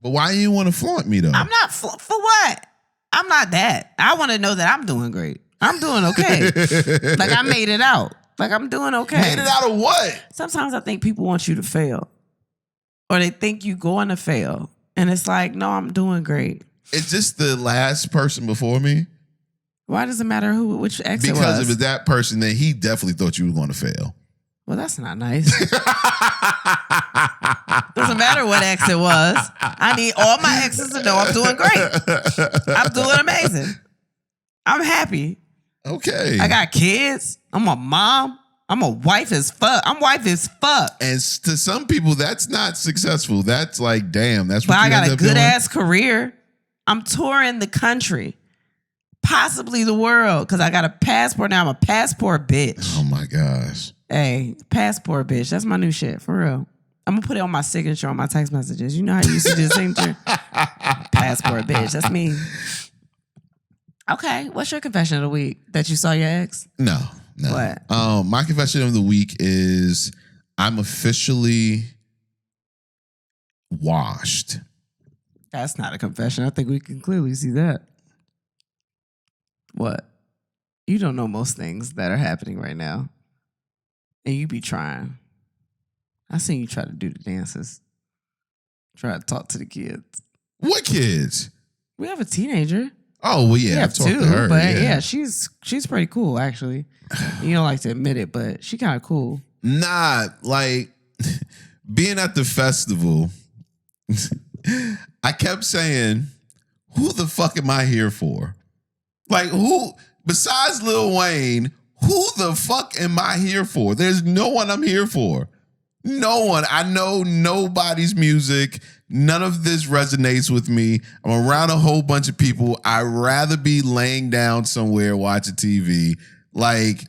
But why you want to flaunt me though? I'm not for what? I'm not that. I want to know that I'm doing great. I'm doing okay. Like I made it out. Like I'm doing okay. Made it out of what? Sometimes I think people want you to fail. Or they think you going to fail. And it's like, no, I'm doing great. Is this the last person before me? Why does it matter which ex it was? Because if it was that person, then he definitely thought you were going to fail. Well, that's not nice. Doesn't matter what ex it was. I need all my exes to know I'm doing great. I'm doing amazing. I'm happy. Okay. I got kids. I'm a mom. I'm a wife as fuck. I'm wife as fuck. And to some people, that's not successful. That's like, damn, that's what But you I end got a up good doing? ass career. I'm touring the country. Possibly the world. Because I got a passport now. I'm a passport bitch. Oh my gosh. Hey, passport bitch. That's my new shit. For real. I'm going to put it on my signature on my text messages. You know how you used to do the signature? Passport bitch. That's me. Okay. What's your confession of the week? That you saw your ex? No. What? My confession of the week is I'm officially washed. That's not a confession. I think we can clearly see that. What? You don't know most things that are happening right now. And you be trying. I seen you try to do the dances. Try to talk to the kids. What kids? We have a teenager. Oh, well, yeah. We I've have talked two, to her. but yeah, she's pretty cool, actually. You don't like to admit it, but she kind of cool. Nah, like being at the festival, I kept saying, who the fuck am I here for? Like, who, besides Lil Wayne, who the fuck am I here for? There's no one I'm here for. No one. I know nobody's music. None of this resonates with me. I'm around a whole bunch of people. I'd rather be laying down somewhere watching TV. Like,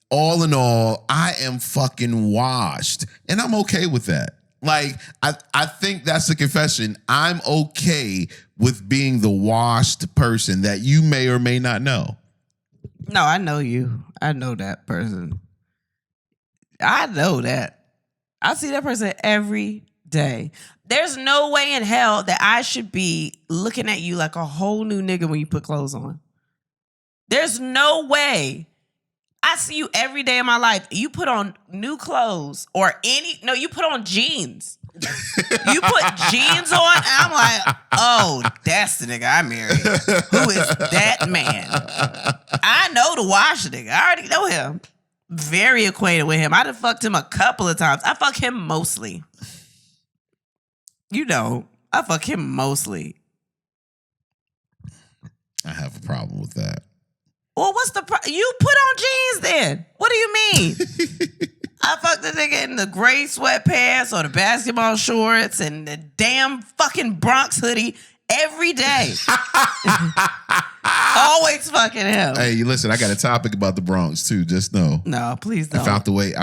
all in all, I am fucking washed. And I'm okay with that. Like, I think that's the confession. I'm okay with being the washed person that you may or may not know. No, I know you. I know that person. I know that. I see that person every day. There's no way in hell that I should be looking at you like a whole new nigga when you put clothes on. There's no way. I see you every day of my life. You put on new clothes or you put on jeans. You put jeans on, and I'm like, oh, that's the nigga I married. Who is that man? I know the wash nigga. I already know him. Very acquainted with him. I done fucked him a couple of times. I fuck him mostly. You know, I fuck him mostly. I have a problem with that. Well, what's the you put on jeans then? What do you mean? I fucked the nigga in the gray sweatpants or the basketball shorts and the damn fucking Bronx hoodie every day. Always fucking him. Hey, listen, I got a topic about the Bronx too. Just know. No, please don't. I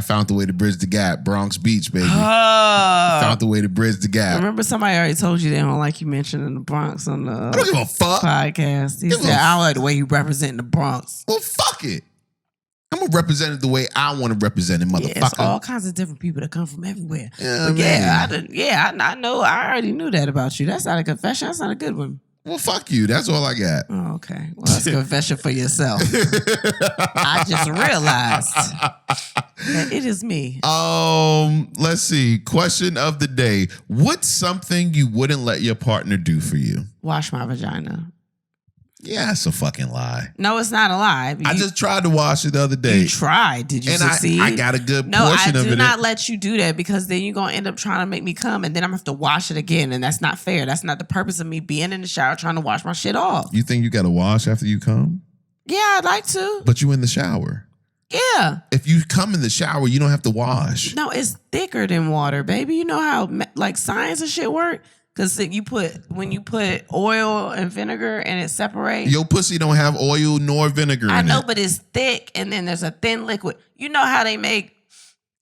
found the way to bridge the gap. Bronx Beach, baby. Found the way to bridge the gap. Remember somebody already told you they don't like you mentioning the Bronx on the I don't give a fuck. podcast. He said, I don't like the way you represent the Bronx. Well, fuck it. I'm going to represent it the way I want to represent it, motherfucker. Yeah, it's all kinds of different people that come from everywhere. Yeah, but man. I know. I already knew that about you. That's not a confession. That's not a good one. Well, fuck you. That's all I got. Oh, okay. Well, that's a confession for yourself. I just realized that it is me. Let's see. Question of the day. What's something you wouldn't let your partner do for you? Wash my vagina. Yeah, it's a fucking lie. No, it's not a lie. I just tried to wash it the other day. You tried. Did you succeed? I got a good portion of it. No, I do not let you do that because then you're going to end up trying to make me come and then I'm going to have to wash it again. And that's not fair. That's not the purpose of me being in the shower trying to wash my shit off. You think you got to wash after you come? Yeah, I'd like to. But you in the shower. Yeah. If you come in the shower, you don't have to wash. No, it's thicker than water, baby. You know how like science and shit work? Because when you put oil and vinegar and it separates. Your pussy don't have oil nor vinegar in it. I know, but it's thick and then there's a thin liquid. You know how they make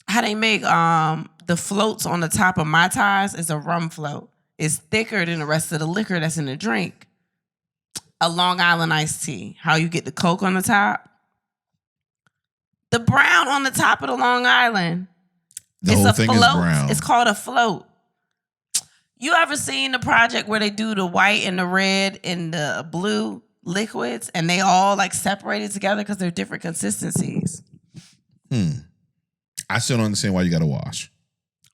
the floats on the top of Mai Tais is a rum float. It's thicker than the rest of the liquor that's in the drink. A Long Island iced tea. How you get the Coke on the top? The brown on the top of the Long Island. The whole thing is brown. It's called a float. You ever seen the project where they do the white and the red and the blue liquids and they all like separated together because they're different consistencies? I still don't understand why you got to wash.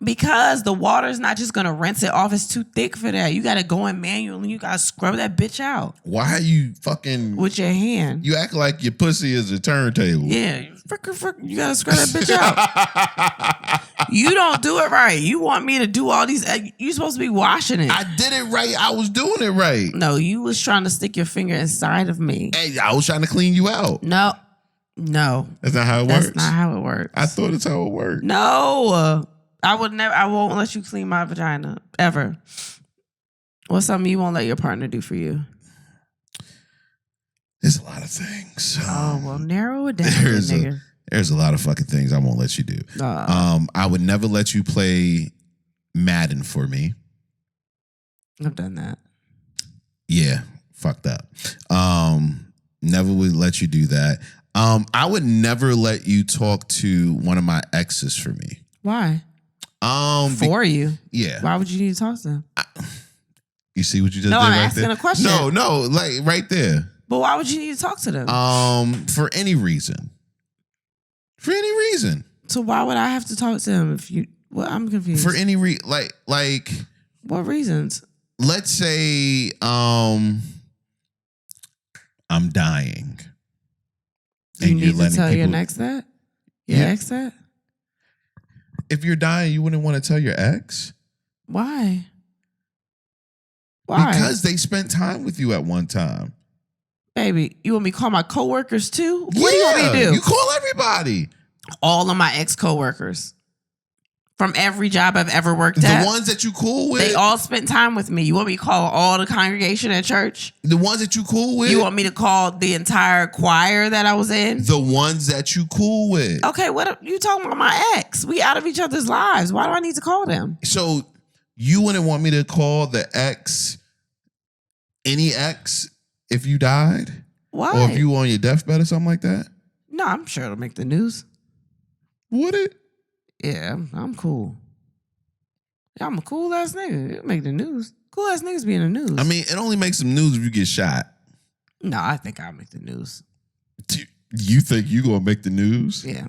Because the water is not just going to rinse it off. It's too thick for that. You got to go in manually. You got to scrub that bitch out. Why are you fucking... With your hand. You act like your pussy is a turntable. Yeah. You got to scrub that bitch out. You don't do it right. You want me to do all these... You're supposed to be washing it. I did it right. I was doing it right. No, you was trying to stick your finger inside of me. Hey, I was trying to clean you out. No. That's not how it works? That's not how it works. I thought that's how it worked. No. I won't let you clean my vagina. Ever. What's something you won't let your partner do for you? There's a lot of things. Oh, well, narrow it down, nigga. There's a lot of fucking things I won't let you do. I would never let you play Madden for me. I've done that. Yeah, fucked up. Never would let you do that. I would never let you talk to one of my exes for me. Why? For you? Yeah. Why would you need to talk to them? You see what you just did I'm right asking there? a question. No, like right there. But why would you need to talk to them? For any reason. For any reason. So why would I have to talk to them if you... Well, I'm confused. For any reason, like... What reasons? Let's say I'm dying. You need to tell your ex that? Your ex that? If you're dying, you wouldn't want to tell your ex? Why? Why? Because they spent time with you at one time. Baby, you want me to call my coworkers too? What do you want me to do? You call everybody. All of my ex-coworkers. From every job I've ever worked at. The ones that you cool with? They all spent time with me. You want me to call all the congregation at church? The ones that you cool with? You want me to call the entire choir that I was in? The ones that you cool with. Okay, what you talking about my ex? We out of each other's lives. Why do I need to call them? So you wouldn't want me to call the ex, any ex, if you died? Why? Or if you were on your deathbed or something like that? No, I'm sure it'll make the news. Would it? Yeah, I'm cool. Yeah, I'm a cool ass nigga. It'll make the news. Cool ass niggas be in the news. I mean, it only makes some news if you get shot. No, I think I'll make the news. You think you gonna make the news? Yeah.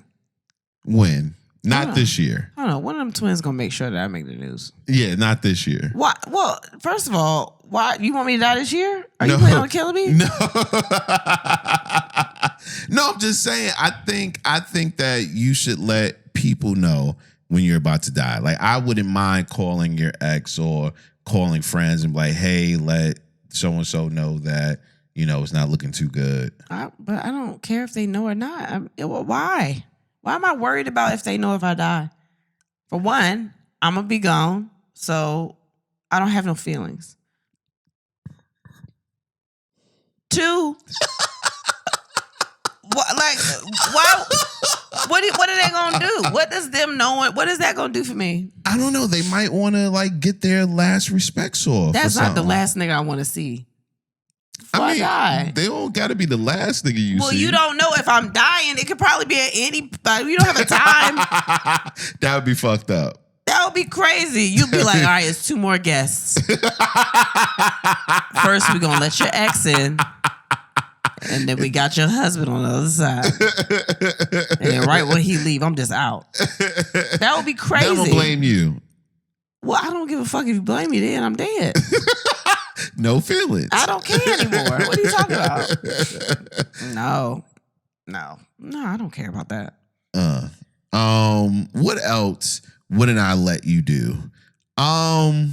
When? Not this year. I don't know. One of them twins gonna make sure that I make the news. Yeah, not this year. Why? Well, first of all, why you want me to die this year? Are you planning on killing me? No. No, I'm just saying. I think that you should let people know when you're about to die. Like, I wouldn't mind calling your ex or calling friends and be like, hey, let so and so know that it's not looking too good. But I don't care if they know or not. Why? Why am I worried about if they know if I die? For one, I'm going to be gone, so I don't have no feelings. Two, why? What are they going to do? What does them knowing, what is that going to do for me? I don't know. They might want to get their last respects off. That's not the last nigga I want to see. I die. They don't got to be the last nigga you see. Well, you don't know if I'm dying. It could probably be at any. You don't have a time. That would be fucked up. That would be crazy. You'd be like, all right, it's 2 more guests. First, we're going to let your ex in. And then we got your husband on the other side. And then right when he leave, I'm just out. That would be crazy. They don't blame you. Well, I don't give a fuck if you blame me then. I'm dead. No feelings. I don't care anymore. What are you talking about? No, I don't care about that. What else wouldn't I let you do? I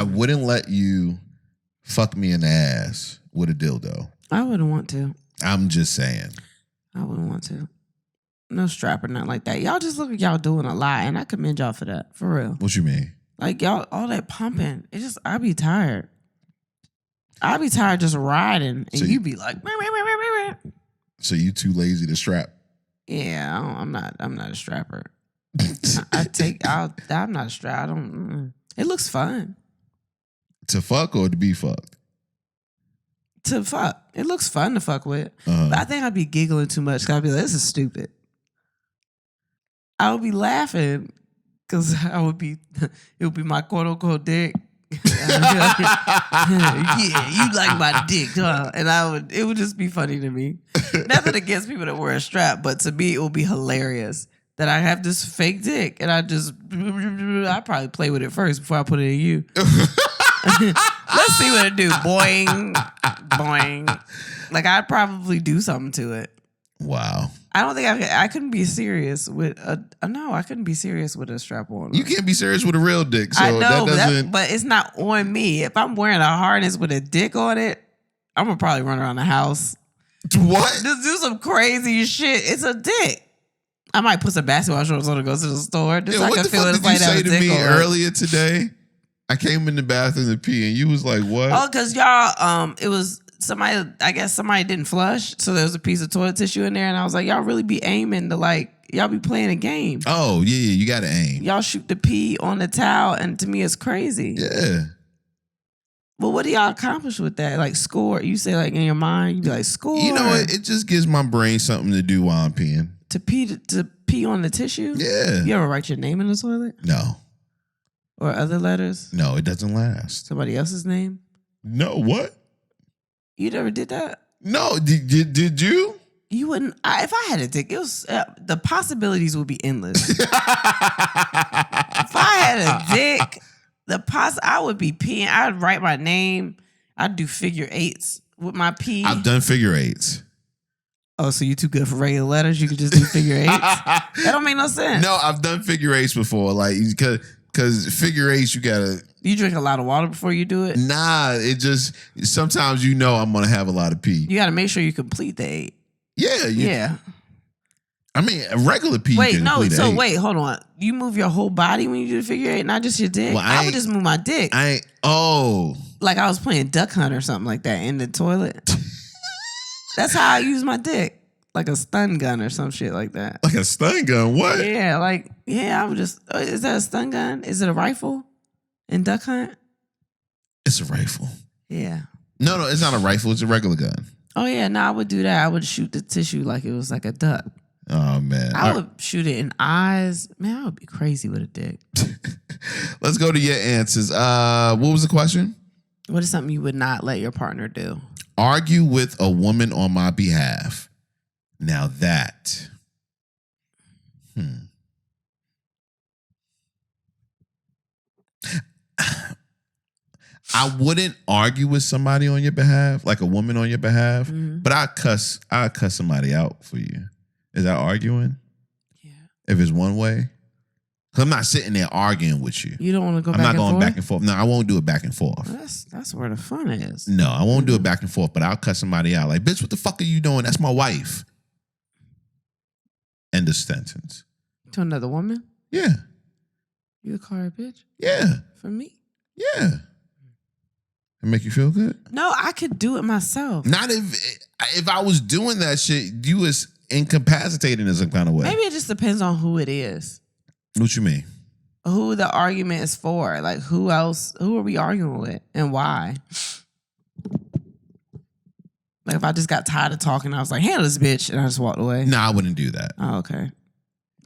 wouldn't let you fuck me in the ass with a dildo. I wouldn't want to. I'm just saying. I wouldn't want to. No strap or nothing like that. Y'all just look like y'all doing a lot, and I commend y'all for that. For real. What you mean? Like y'all, all that pumping. It just, I be tired. I be tired just riding, and So you be like, meh, meh, meh, meh, meh. So you too lazy to strap? Yeah, I'm not a strapper. I'm not a strap. I don't. It looks fun To fuck or to be fucked? to fuck. It looks fun to fuck with. But I think I'd be giggling too much. Cause I'd be like, this is stupid. I would be laughing because it would be my quote unquote dick. Yeah, you like my dick, huh? And it would just be funny to me. Nothing against people that wear a strap, but to me it would be hilarious that I have this fake dick and I probably play with it first before I put it in you. Let's see what it do. Boing, boing. Like I'd probably do something to it. Wow. I don't think I couldn't be serious with I couldn't be serious with a strap on. You can't be serious with a real dick. So I know, that doesn't... but it's not on me. If I'm wearing a harness with a dick on it, I'm gonna probably run around the house. What? Just do some crazy shit. It's a dick. I might put some basketball shorts on and go to the store. Just so what I the can feel fuck it's did you like say that to me earlier today? I came in the bathroom to pee and you was like, what? Oh, because y'all, it was somebody, I guess somebody didn't flush. So there was a piece of toilet tissue in there. And I was like, y'all really be aiming to like, y'all be playing a game. Oh, yeah, you got to aim. Y'all shoot the pee on the towel. And to me, it's crazy. Yeah. Well, what do y'all accomplish with that? Like score? You say like in your mind, you be like score. You know, it just gives my brain something to do while I'm peeing. To pee on the tissue? Yeah. You ever write your name in the toilet? No. Or other letters? No, it doesn't last. Somebody else's name? No, what? You never did that? No, did you? You wouldn't. If I had a dick, it was the possibilities would be endless. If I had a dick, I would be peeing. I'd write my name. I'd do figure eights with my pee. I've done figure eights. Oh, so you too good for regular letters? You could just do figure eights? That don't make no sense. No, I've done figure eights before. Like, because figure eights, you gotta. You drink a lot of water before you do it? Nah, it just sometimes I'm gonna have a lot of pee. You gotta make sure you complete the 8. Yeah, yeah. I mean, a regular pee. Wait, no. So wait, hold on. You move your whole body when you do the figure 8, not just your dick. Well, I would just move my dick. Like I was playing Duck Hunt or something like that in the toilet. That's how I use my dick. Like a stun gun or some shit like that. Like a stun gun? What? Yeah, I would just. Is that a stun gun? Is it a rifle in Duck Hunt? It's a rifle. Yeah. No, it's not a rifle. It's a regular gun. Oh yeah, no, I would do that. I would shoot the tissue like it was like a duck. Oh man, I would shoot it in eyes. Man, I would be crazy with a dick. Let's go to your answers. What was the question? What is something you would not let your partner do? Argue with a woman on my behalf. Now that. I wouldn't argue with somebody on your behalf, like a woman on your behalf, but I'd cuss somebody out for you. Is that arguing? Yeah. If it's one way? Because I'm not sitting there arguing with you. You don't want to go back and forth? I'm not going back and forth. No, I won't do it back and forth. Well, that's where the fun is. No, I won't do it back and forth, but I'll cuss somebody out. Like, bitch, what the fuck are you doing? That's my wife. End of sentence. To another woman? Yeah. You would call her a bitch? Yeah. For me? Yeah. It make you feel good? No, I could do it myself. Not if I was doing that shit, you was incapacitated in some kind of way. Maybe it just depends on who it is. What you mean? Who the argument is for. Like, who are we arguing with and why? Like, if I just got tired of talking, I was like, handle this bitch, and I just walked away. No, I wouldn't do that. Oh, okay.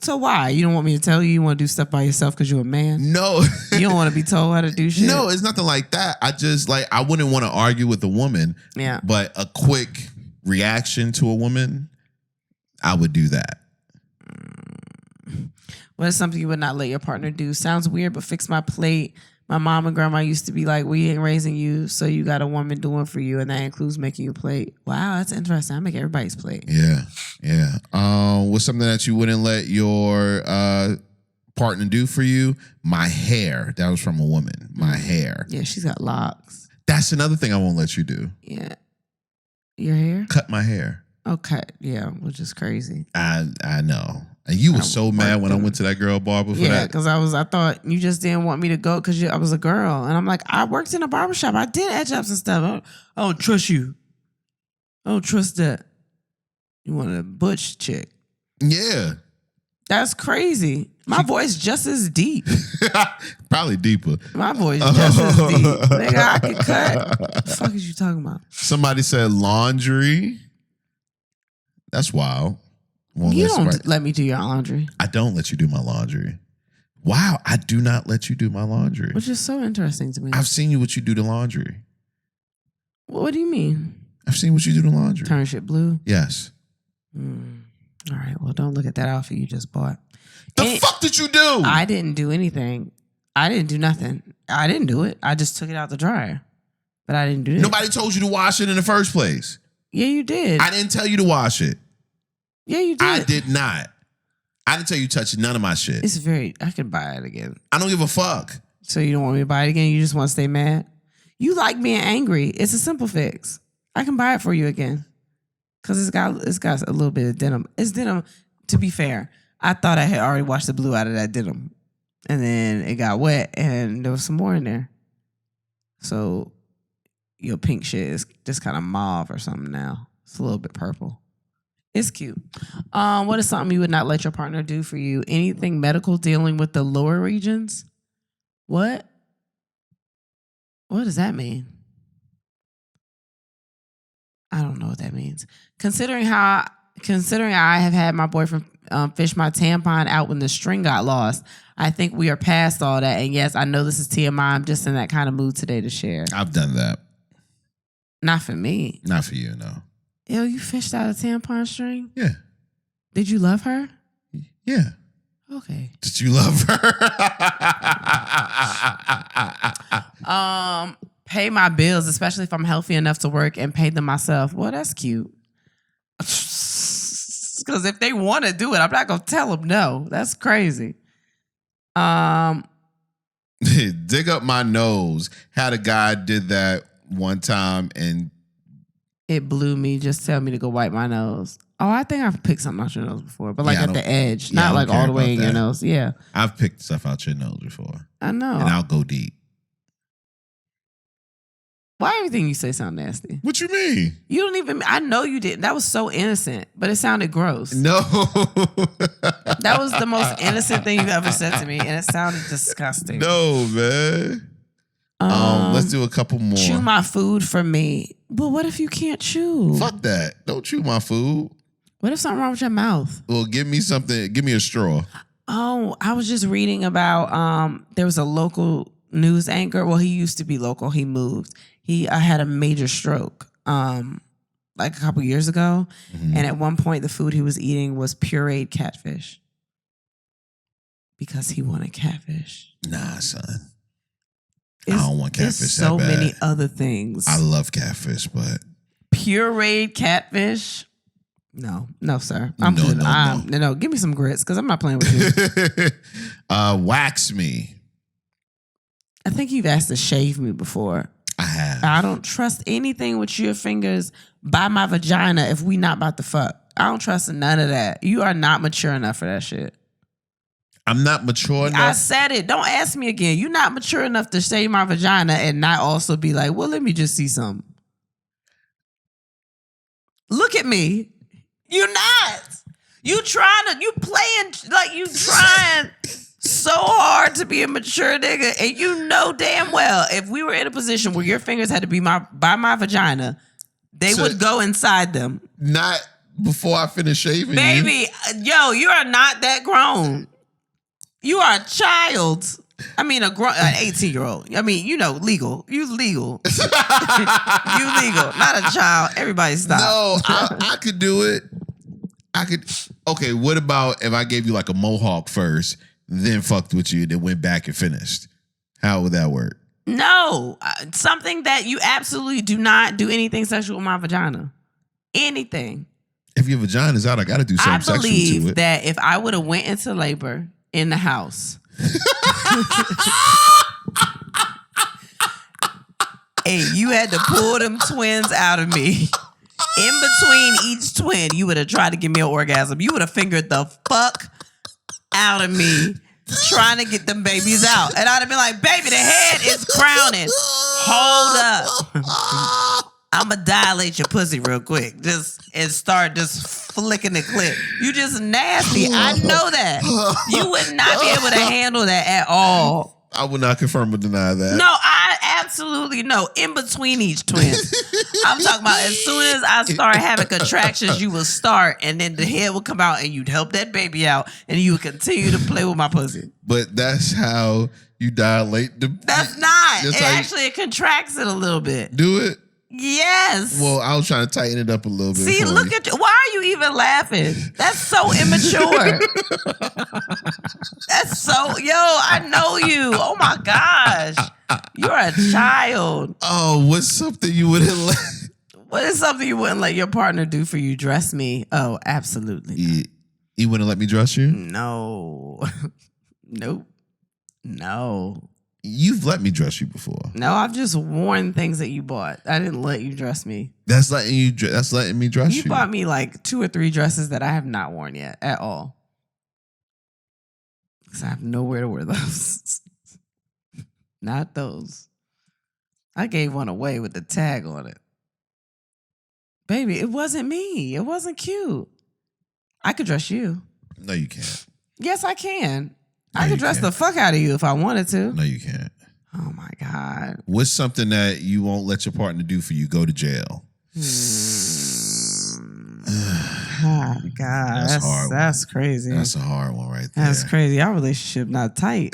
So why? You don't want me to tell you? You want to do stuff by yourself because you're a man? No. You don't want to be told how to do shit? No, it's nothing like that. I just, I wouldn't want to argue with a woman. Yeah. But a quick reaction to a woman, I would do that. What is something you would not let your partner do? Sounds weird, but fix my plate, My mom and grandma used to be like, we ain't raising you, so you got a woman doing for you, and that includes making your plate. Wow, that's interesting. I make everybody's plate. Yeah. What's something that you wouldn't let your partner do for you? My hair. That was from a woman. My hair. Yeah, she's got locks. That's another thing I won't let you do. Yeah. Your hair? Cut my hair. Okay, yeah, which is crazy. I know. And you were so mad when I went to that girl barber for that. Yeah, because I thought you just didn't want me to go because I was a girl. And I'm like, I worked in a barbershop. I did edge ups and stuff. I don't trust you. I don't trust that. You want a butch chick. Yeah. That's crazy. My voice just as deep. Probably deeper. My voice just as deep. Nigga, I can cut. What the fuck is you talking about? Somebody said laundry. That's wild. You don't let me do your laundry. I don't let you do my laundry. Wow, I do not let you do my laundry. Which is so interesting to me. I've seen you what you do the laundry. What do you mean? I've seen what you do the laundry. Turn shit blue? Yes. All right, well, don't look at that outfit you just bought. The fuck did you do? I didn't do anything. I didn't do nothing. I didn't do it. I just took it out the dryer. But I didn't do it. Nobody told you to wash it in the first place. Yeah, you did. I didn't tell you to wash it. Yeah, you did. I did not. I didn't tell you to touch none of my shit. I could buy it again. I don't give a fuck. So you don't want me to buy it again? You just want to stay mad? You like being angry. It's a simple fix. I can buy it for you again. Because it's got a little bit of denim. It's denim, to be fair. I thought I had already washed the blue out of that denim. And then it got wet and there was some more in there. So your pink shit is just kind of mauve or something now. It's a little bit purple. It's cute. What is something you would not let your partner do for you? Anything medical dealing with the lower regions? What? What does that mean? I don't know what that means. Considering I have had my boyfriend fish my tampon out when the string got lost, I think we are past all that. And yes, I know this is TMI. I'm just in that kind of mood today to share. I've done that. Not for me. Not for you, no. Ew, you fished out a tampon string? Yeah. Did you love her? Yeah. Okay. Did you love her? Pay my bills, especially if I'm healthy enough to work and pay them myself. Well, that's cute. Because if they want to do it, I'm not going to tell them no. That's crazy. Dig up my nose. Had a guy did that one time and it blew me. Just tell me to go wipe my nose. Oh, I think I've picked something out your nose before, but like at the edge, not like all the way in your nose. Yeah. I've picked stuff out your nose before. I know. And I'll go deep. Why everything you say sound nasty? What you mean? You don't even, I know you didn't. That was so innocent, but it sounded gross. No. That was the most innocent thing you've ever said to me, and it sounded disgusting. No, man. Let's do a couple more. Chew my food for me. But what if you can't chew? Fuck that. Don't chew my food. What if something wrong with your mouth? Well, give me something. Give me a straw. Oh, I was just reading about there was a local news anchor. Well, he used to be local. He moved. He had a major stroke like a couple years ago. Mm-hmm. And at one point, the food he was eating was pureed catfish. Because he wanted catfish. Nah, son. I don't want catfish there's that so bad. many other things. I love catfish, but pureed catfish? No, sir. No. Give me some grits because I'm not playing with you. Wax me. I think you've asked to shave me before. I have. I don't trust anything with your fingers by my vagina if we not about to fuck. I don't trust none of that. You are not mature enough for that shit. I'm not mature enough. I said it. Don't ask me again. You're not mature enough to shave my vagina and not also be like, well, let me just see something. Look at me. You're not. You playing so hard to be a mature nigga. And you know damn well if we were in a position where your fingers had to be by my vagina, they would go inside them. Not before I finish shaving. Baby, yo, you are not that grown. You are a child. I mean, an 18-year-old. I mean, legal. You legal. You legal. Not a child. Everybody stop. No, I could do it. Okay, what about if I gave you like a mohawk first, then fucked with you, then went back and finished? How would that work? No, something that you absolutely do not do anything sexual with my vagina. Anything. If your vagina's out, I got to do something sexual to it. I believe that if I would have went into labor in the house, hey, you had to pull them twins out of me. In between each twin, you would have tried to give me an orgasm. You would have fingered the fuck out of me trying to get them babies out. And I'd have been like, baby, the head is crowning. Hold up. I'm going to dilate your pussy real quick. And start just flicking the clip. You just nasty. I know that. You would not be able to handle that at all. I would not confirm or deny that. No, I absolutely know. In between each twin. I'm talking about as soon as I start having contractions, you will start, and then the head will come out, and you'd help that baby out, and you would continue to play with my pussy. But that's how you dilate the... That's not. It contracts it a little bit. Do it? Yes. Well, I was trying to tighten it up a little bit. See, look at you. Why are you even laughing? That's so immature. That's so, I know you. Oh my gosh. You're a child. Oh, what's something you wouldn't let? What is something you wouldn't let your partner do for you? Dress me? Oh, absolutely. You wouldn't let me dress you? No. Nope. No. You've let me dress you before. No, I've just worn things that you bought. I didn't let you dress me. That's letting me dress you. You bought me like 2 or 3 dresses that I have not worn yet at all. Because I have nowhere to wear those. Not those. I gave one away with the tag on it. Baby, it wasn't me. It wasn't cute. I could dress you. No, you can't. Yes, I can. I could dress the fuck out of you if I wanted to. No, you can't. Oh, my God. What's something that you won't let your partner do for you? Go to jail. Oh, God. That's hard. That's crazy. That's a hard one right there. That's crazy. Our relationship not tight.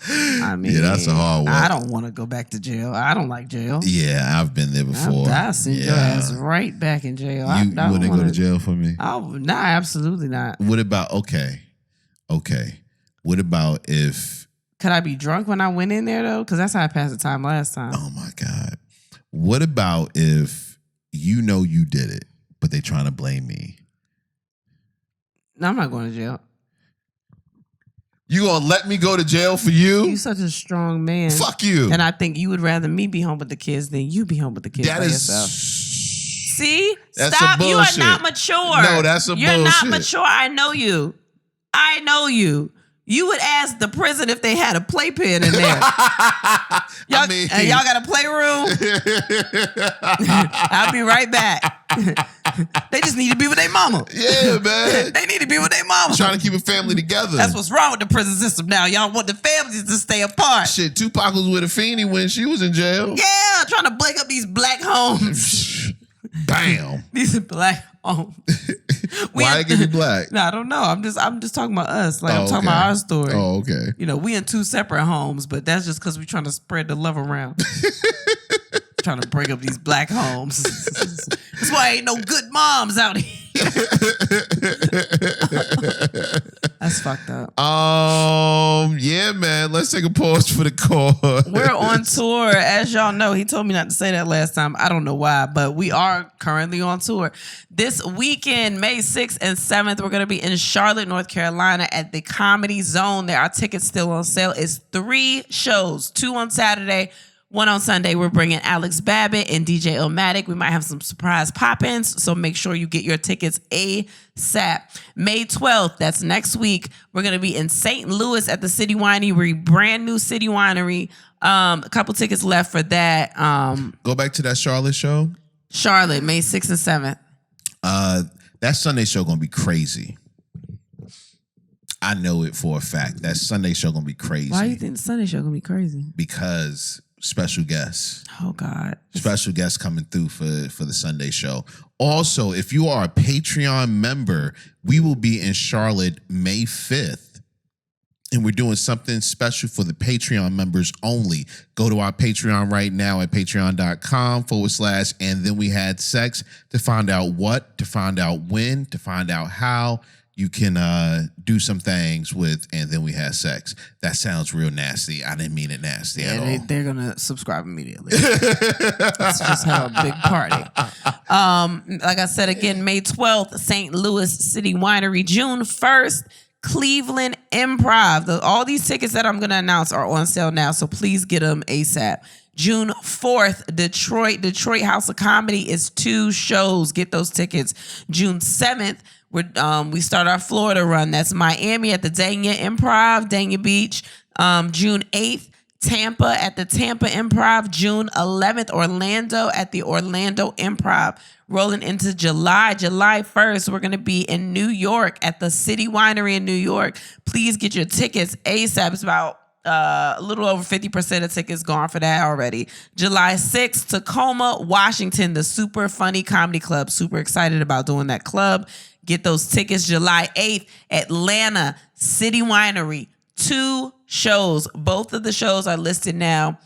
I mean, yeah, that's a hard one. I don't want to go back to jail. I don't like jail. Yeah, I've been there before. I sent your ass right back in jail. You wouldn't go to jail for me? Nah, absolutely not. What about, okay. What about if... Could I be drunk when I went in there, though? Because that's how I passed the time last time. Oh, my God. What about if you know you did it, but they trying to blame me? No, I'm not going to jail. You gonna let me go to jail for you? You such a strong man. Fuck you. And I think you would rather me be home with the kids than you be home with the kids by yourself. See? That's Stop. You are not mature. No, that's a bullshit. You're not mature. I know you. You would ask the prison if they had a playpen in there. Y'all got a playroom? I'll be right back. They just need to be with their mama. Yeah, man. They need to be with their mama. Trying to keep a family together. That's what's wrong with the prison system now. Y'all want the families to stay apart. Shit, Tupac was with a Feenie when she was in jail. Yeah, trying to break up these black homes. Bam. These are black homes. Why they give you black? No, I don't know. I'm just talking about us. Like I'm talking about our story. Oh, okay. We in 2 separate homes, but that's just because we're trying to spread the love around. Trying to break up these black homes. That's why ain't no good moms out here. That's fucked up. Yeah, man. Let's take a pause for the cause. We're on tour. As y'all know, he told me not to say that last time. I don't know why, but we are currently on tour. This weekend, May 6th and 7th, we're going to be in Charlotte, North Carolina at the Comedy Zone. There are tickets still on sale. It's 3 shows, 2 on Saturday, 1 on Sunday. We're bringing Alex Babbitt and DJ Illmatic. We might have some surprise pop-ins, so make sure you get your tickets ASAP. May 12th, that's next week, we're going to be in St. Louis at the City Winery, brand new City Winery. A couple tickets left for that. Go back to that Charlotte show. Charlotte, May 6th and 7th. That Sunday show going to be crazy. I know it for a fact. That Sunday show going to be crazy. Why do you think the Sunday show going to be crazy? Because... special guests. Oh, God. Special guests coming through for the Sunday show. Also, if you are a Patreon member, we will be in Charlotte May 5th. And we're doing something special for the Patreon members only. Go to our Patreon right now at patreon.com/and then we had sex to find out what, to find out when, to find out how. you can do some things with, and then we had sex. That sounds real nasty. I didn't mean it nasty at all. They're gonna subscribe immediately. Let's just have a big party. Like I said again, May 12th, St. Louis City Winery. June 1st, Cleveland Improv. All these tickets that I'm gonna announce are on sale now, so please get them ASAP. June 4th, Detroit House of Comedy is 2 shows. Get those tickets. June 7th, we start our Florida run. That's Miami at the Dania Improv, Dania Beach. June 8th, Tampa at the Tampa Improv. June 11th, Orlando at the Orlando Improv. Rolling into July 1st, we're going to be in New York at the City Winery in New York. Please get your tickets ASAP. It's about a little over 50% of tickets gone for that already. July 6th, Tacoma, Washington, the Super Funny Comedy Club. Super excited about doing that club. Get those tickets. July 8th, Atlanta, City Winery. 2 shows. Both of the shows are listed now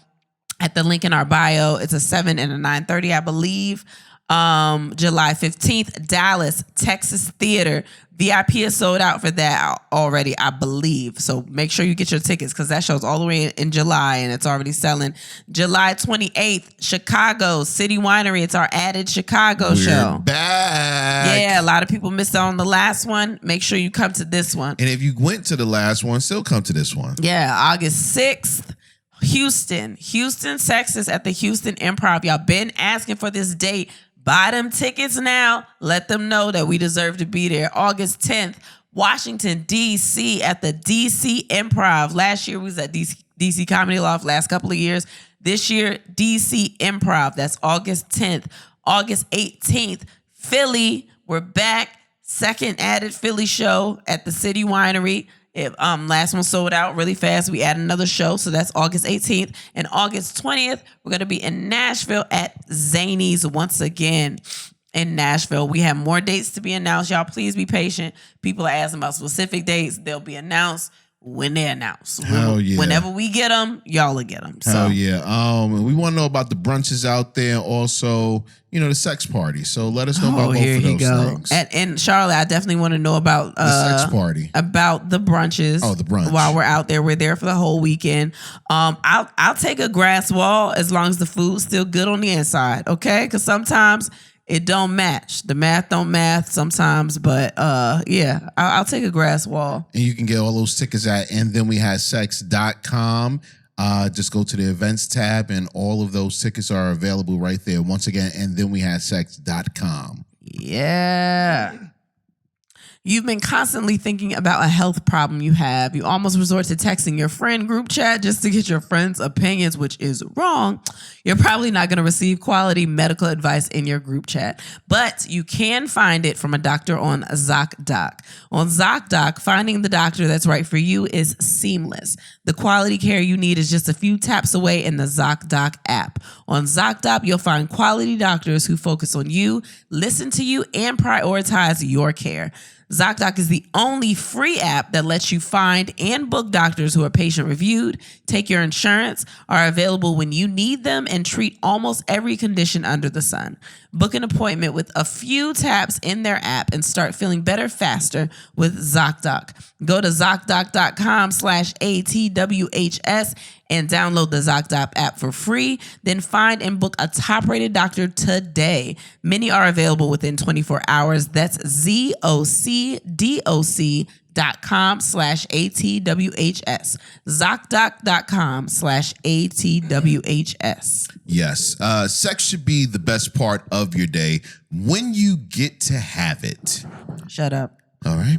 at the link in our bio. It's a 7 and a 9:30, I believe. July 15th, Dallas, Texas Theater. VIP is sold out for that already, I believe. So make sure you get your tickets because that show's all the way in July and it's already selling. July 28th, Chicago, City Winery. It's our added Chicago show. Back. Yeah, a lot of people missed out on the last one. Make sure you come to this one. And if you went to the last one, still come to this one. Yeah, August 6th. Houston, Texas at the Houston Improv. Y'all been asking for this date. Buy them tickets now. Let them know that we deserve to be there. August 10th, Washington, D.C. at the D.C. Improv. Last year we was at D.C. Comedy Loft, last couple of years. This year, D.C. Improv. That's August 10th. August 18th, Philly. We're back. Second added Philly show at the City Winery. Last one sold out really fast. We add another show, so that's August 18th. And August 20th, we're going to be in Nashville at Zany's once again in Nashville. We have more dates to be announced. Y'all, please be patient. People are asking about specific dates. They'll be announced when they're announced. Hell yeah. Whenever we get them, y'all will get them. Hell yeah. We want to know about the brunches out there and also, the sex party. So let us know about both of those things. And Charlotte, I definitely want to know about the sex party. About the brunches. Oh, the brunch. While we're out there. We're there for the whole weekend. I'll take a grass wall as long as the food's still good on the inside, okay? Because sometimes it don't match. The math don't math sometimes, but yeah, I'll take a grass wall. And you can get all those tickets at andthenwehadsex.com. Just go to the events tab and all of those tickets are available right there. Once again, andthenwehadsex.com. Yeah. You've been constantly thinking about a health problem you have. You almost resort to texting your friend group chat just to get your friend's opinions, which is wrong. You're probably not going to receive quality medical advice in your group chat, but you can find it from a doctor on ZocDoc. On ZocDoc, finding the doctor that's right for you is seamless. The quality care you need is just a few taps away in the ZocDoc app. On ZocDoc, you'll find quality doctors who focus on you, listen to you, and prioritize your care. ZocDoc is the only free app that lets you find and book doctors who are patient reviewed, take your insurance, are available when you need them, and treat almost every condition under the sun. Book an appointment with a few taps in their app and start feeling better faster with ZocDoc. Go to ZocDoc.com/ATWHS and download the ZocDoc app for free. Then find and book a top-rated doctor today. Many are available within 24 hours. That's ZocDoc.com/ATWHS. ZocDoc.com/ATWHS. Yes. Sex should be the best part of your day when you get to have it. Shut up. All right.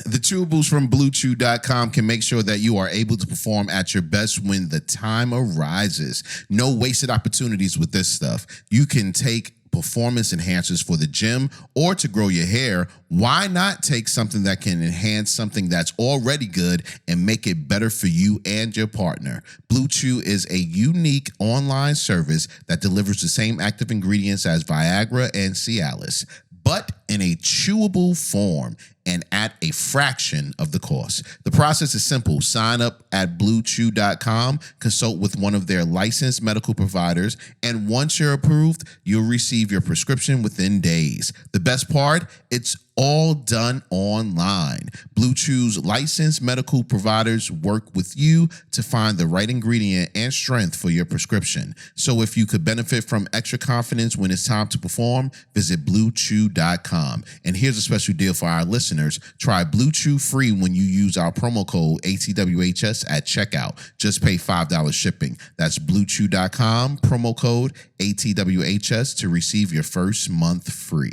The chewables from BlueChew.com can make sure that you are able to perform at your best when the time arises. No wasted opportunities with this stuff. You can take performance enhancers for the gym or to grow your hair. Why not take something that can enhance something that's already good and make it better for you and your partner? Blue Chew is a unique online service that delivers the same active ingredients as Viagra and Cialis, but in a chewable form and at a fraction of the cost. The process is simple. Sign up at BlueChew.com, consult with one of their licensed medical providers, and once you're approved, you'll receive your prescription within days. The best part, it's all done online. Blue Chew's licensed medical providers work with you to find the right ingredient and strength for your prescription. So if you could benefit from extra confidence when it's time to perform, visit BlueChew.com. And here's a special deal for our listeners. Try Blue Chew free when you use our promo code ATWHS at checkout. Just pay $5 shipping. That's BlueChew.com, promo code ATWHS to receive your first month free.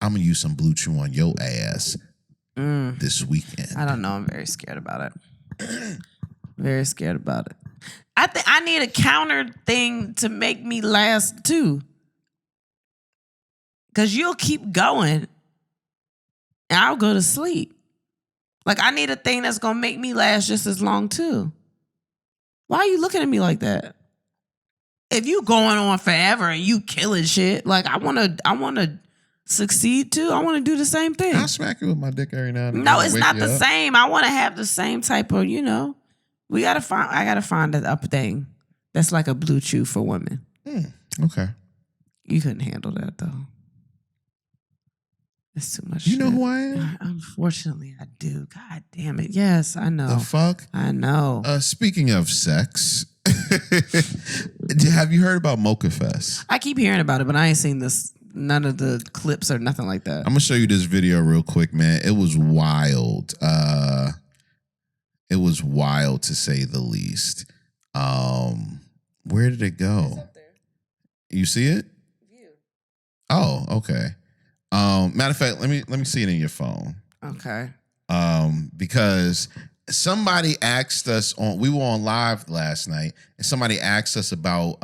I'm going to use some Blue Chew on your ass this weekend. I don't know. I'm very scared about it. Very scared about it. I think I need a counter thing to make me last too. Because you'll keep going and I'll go to sleep. Like, I need a thing that's going to make me last just as long too. Why are you looking at me like that? If you going on forever and you killing shit, like, I want to succeed too. I want to do the same thing. I smack you with my dick every now and then. No, it's not the same. I want to have the same type of, I gotta find a thing that's like a Blue Chew for women. Okay. You couldn't handle that though. It's too much. You know who I am? Unfortunately, I do. God damn it. Yes, I know. The fuck? I know. Speaking of sex, have you heard about Mocha Fest? I keep hearing about it, but I ain't seen none of the clips or nothing like that. I'm gonna show you this video real quick, man. It was wild. It was wild to say the least. Where did it go? It's up there. You see it? View. Oh, okay. Matter of fact, let me see it in your phone. Okay. Because somebody asked us we were on live last night, and somebody asked us about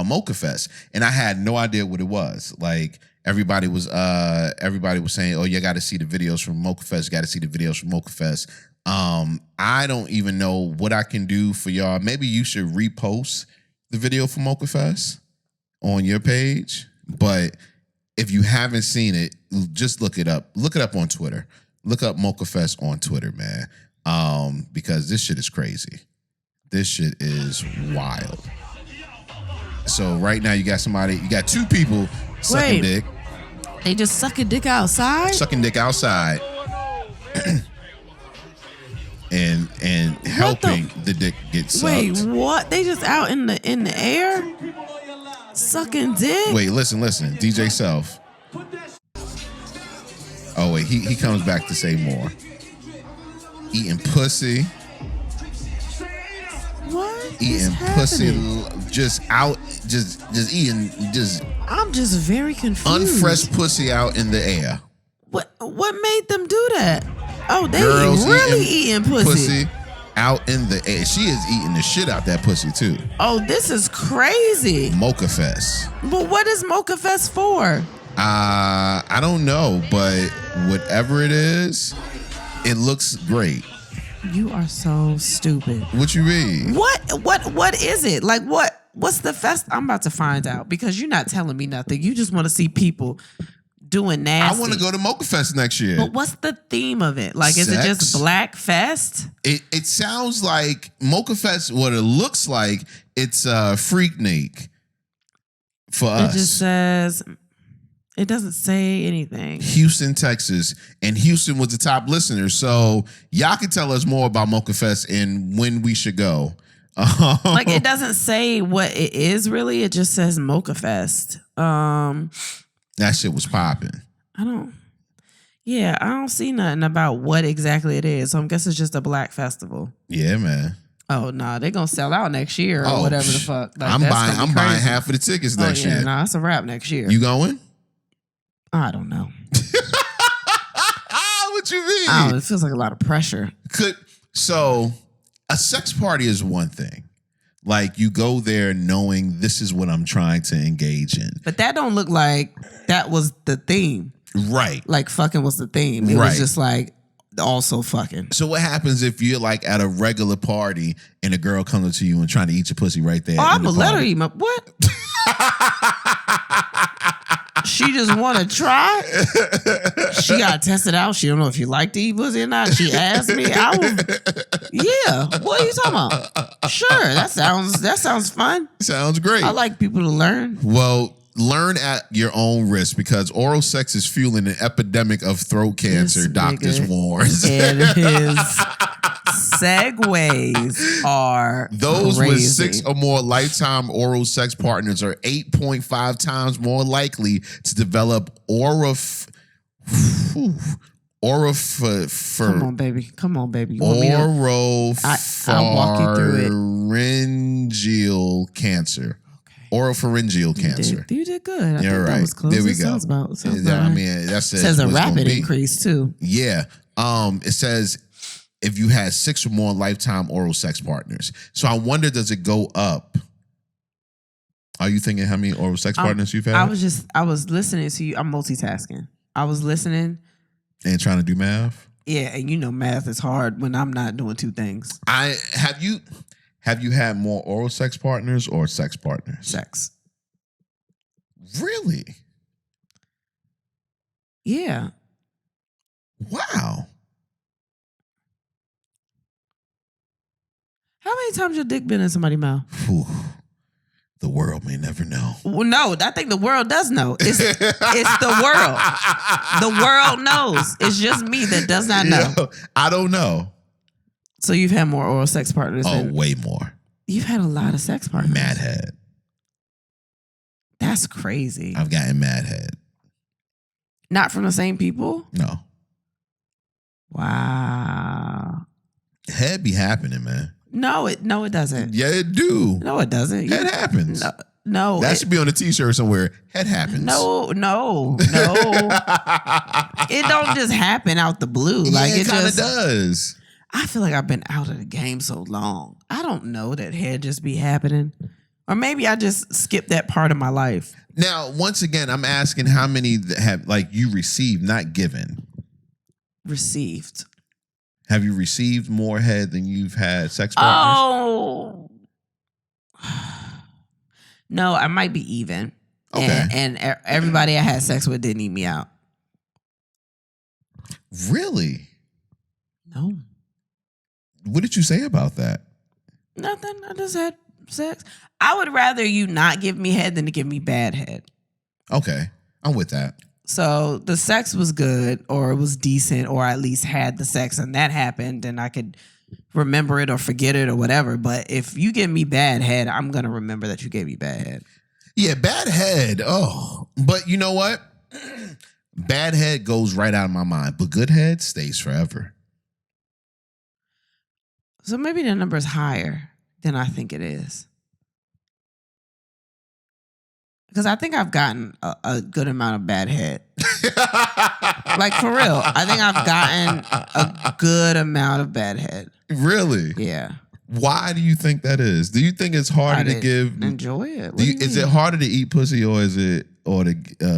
Mocha Fest, and I had no idea what it was. Like, everybody was saying, "Oh, you got to see the videos from Mocha Fest. Got to see the videos from Mocha Fest." I don't even know what I can do for y'all. Maybe you should repost the video from Mocha Fest on your page. But if you haven't seen it, just look it up. Look it up on Twitter. Look up Mocha Fest on Twitter, man. Because this shit is crazy. This shit is wild. So right now you got two people sucking dick. They just sucking dick outside? Sucking dick outside. and helping the dick get sucked. Wait, what? They just out in the air? Sucking dick? Wait, listen. DJ Self. Oh, wait, he comes back to say more. Eating pussy. What? Eating pussy, just eating, I'm just very confused. Unfresh pussy out in the air. What made them do that? Oh, they Girls really eating pussy out in the air. She is eating the shit out that pussy too. Oh, this is crazy. Mocha Fest. But what is Mocha Fest for? I don't know, but whatever it is, it looks great. You are so stupid. What you mean? What is it? Like, what's the fest? I'm about to find out, because you're not telling me nothing. You just want to see people doing nasty. I want to go to Mocha Fest next year. But what's the theme of it? Like, is it just Black Fest? It sounds like Mocha Fest, what it looks like, it's Freaknik for us. It just says... It doesn't say anything. Houston, Texas. And Houston was the top listener. So y'all can tell us more about Mocha Fest and when we should go. Like, it doesn't say what it is really. It just says Mocha Fest. That shit was popping. I don't see nothing about what exactly it is. So I guess it's just a Black festival. Yeah, man. Oh, no, they're going to sell out next year or whatever the fuck. Like, I'm buying half of the tickets next year. No, it's a wrap next year. You going? I don't know. What you mean? It feels like a lot of pressure. So a sex party is one thing. Like, you go there knowing this is what I'm trying to engage in. But that don't look like that was the theme. Right. Like, fucking was the theme. It was just like also fucking. So what happens if you're like at a regular party and a girl comes up to you and trying to eat your pussy right there? Oh, I'm gonna let her eat my what? She just want to try. She got to test it out. She don't know if you like to eat pussy or not. She asked me. Yeah. What are you talking about? Sure. That sounds fun. Sounds great. I like people to learn. Well, learn at your own risk because oral sex is fueling an epidemic of throat cancer, This doctors nigga warns. And his segues are Those crazy. with 6 or more lifetime oral sex partners are 8.5 times more likely to develop Come on, baby. Come on, baby. You want me to- I'll walk you through it. oropharyngeal cancer. Oropharyngeal cancer. You did good. I think You're that right. was close. There we It go. sounds about I right. mean, that's It says a what's gonna rapid be. increase too. Yeah. It says if you had 6 or more lifetime oral sex partners. So I wonder, does it go up? Are you thinking how many oral sex partners you've had? I was listening to you. I'm multitasking. I was listening. And trying to do math? Yeah, and you know math is hard when I'm not doing two things. Have you had more oral sex partners or sex partners? Sex. Really? Yeah. Wow. How many times your dick been in somebody's mouth? Whew. The world may never know. Well, no, I think the world does know. It's the world. The world knows. It's just me that does not know. Yo, I don't know. So you've had more oral sex partners than Way more. you've had a lot of sex partners. Mad head. That's crazy. I've gotten mad head. Not from the same people? No. Wow. Head be happening, man. No, it doesn't. Yeah, it do. No, it doesn't. Head happens. No. That should be on a t-shirt somewhere. Head happens. No. It don't just happen out the blue. Like yeah, it kind of just does. I feel like I've been out of the game so long. I don't know that head just be happening. Or maybe I just skipped that part of my life. Now, once again, I'm asking how many have you received, not given. Received. Have you received more head than you've had sex partners? Oh. No, I might be even. Okay. And everybody I had sex with didn't eat me out. Really? No. What did you say about that? Nothing. I just had sex. I would rather you not give me head than to give me bad head. Okay. I'm with that. So the sex was good or it was decent or I at least had the sex and that happened and I could remember it or forget it or whatever. But if you give me bad head, I'm going to remember that you gave me bad head. Yeah, bad head. Oh, but you know what? Bad head goes right out of my mind, but good head stays forever. So maybe the number is higher than I think it is. Because I think I've gotten a good amount of bad head. Like, for real. I think I've gotten a good amount of bad head. Really? Yeah. Why do you think that is? Do you think it's harder to give? Enjoy it. What Is it harder to eat pussy or to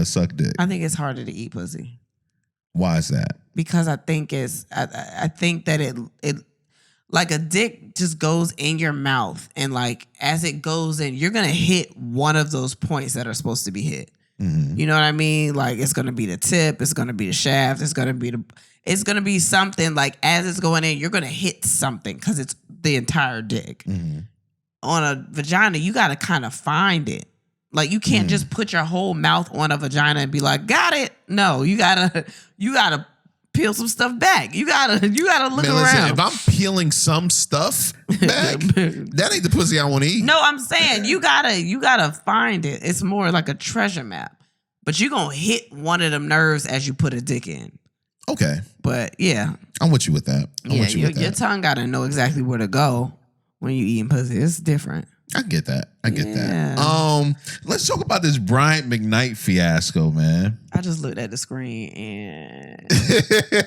suck dick? I think it's harder to eat pussy. Why is that? Because I think I think that it like a dick just goes in your mouth and like as it goes in, you're gonna hit one of those points that are supposed to be hit. Mm-hmm. You know what I mean? Like it's gonna be the tip, it's gonna be the shaft, it's gonna be something like as it's going in, you're gonna hit something because it's the entire dick. Mm-hmm. On a vagina, you gotta kind of find it. Like you can't just put your whole mouth on a vagina and be like, got it. No, you gotta peel some stuff back. You gotta look around. Listen, if I'm peeling some stuff back, that ain't the pussy I want to eat. No, I'm saying you gotta find it. It's more like a treasure map. But you gonna hit one of them nerves as you put a dick in. Okay. But yeah. I'm with you with that. Your tongue gotta know exactly where to go when you eating pussy. It's different. I get that. Let's talk about this Brian McKnight fiasco, man. I just looked at the screen and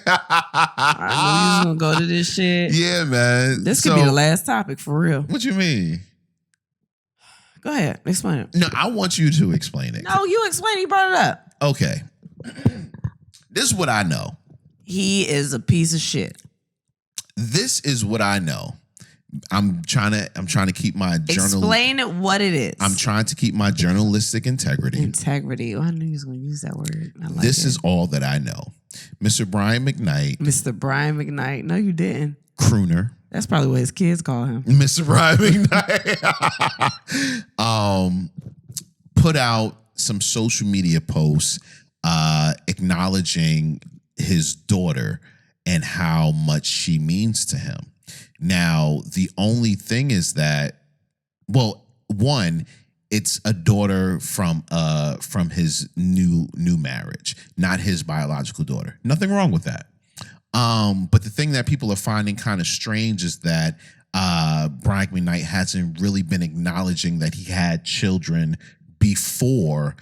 I knew you was gonna go to this shit. Yeah, man. This could be the last topic for real. What you mean? Go ahead, explain it. No, I want you to explain it. No, you explain it. You brought it up. Okay. This is what I know. He is a piece of shit. This is what I know. I'm trying to keep my journal. Explain it what it is. I'm trying to keep my journalistic integrity. Integrity. Oh, I knew he was going to use that word. I like this it. is all that I know. Mr. Brian McKnight. Mr. Brian McKnight. No, you didn't. Crooner. That's probably what his kids call him. Mr. Brian McKnight. Put out some social media posts acknowledging his daughter and how much she means to him. Now, the only thing is that, well, one, it's a daughter from his new marriage, not his biological daughter. Nothing wrong with that. But the thing that people are finding kind of strange is that Brian McKnight hasn't really been acknowledging that he had children before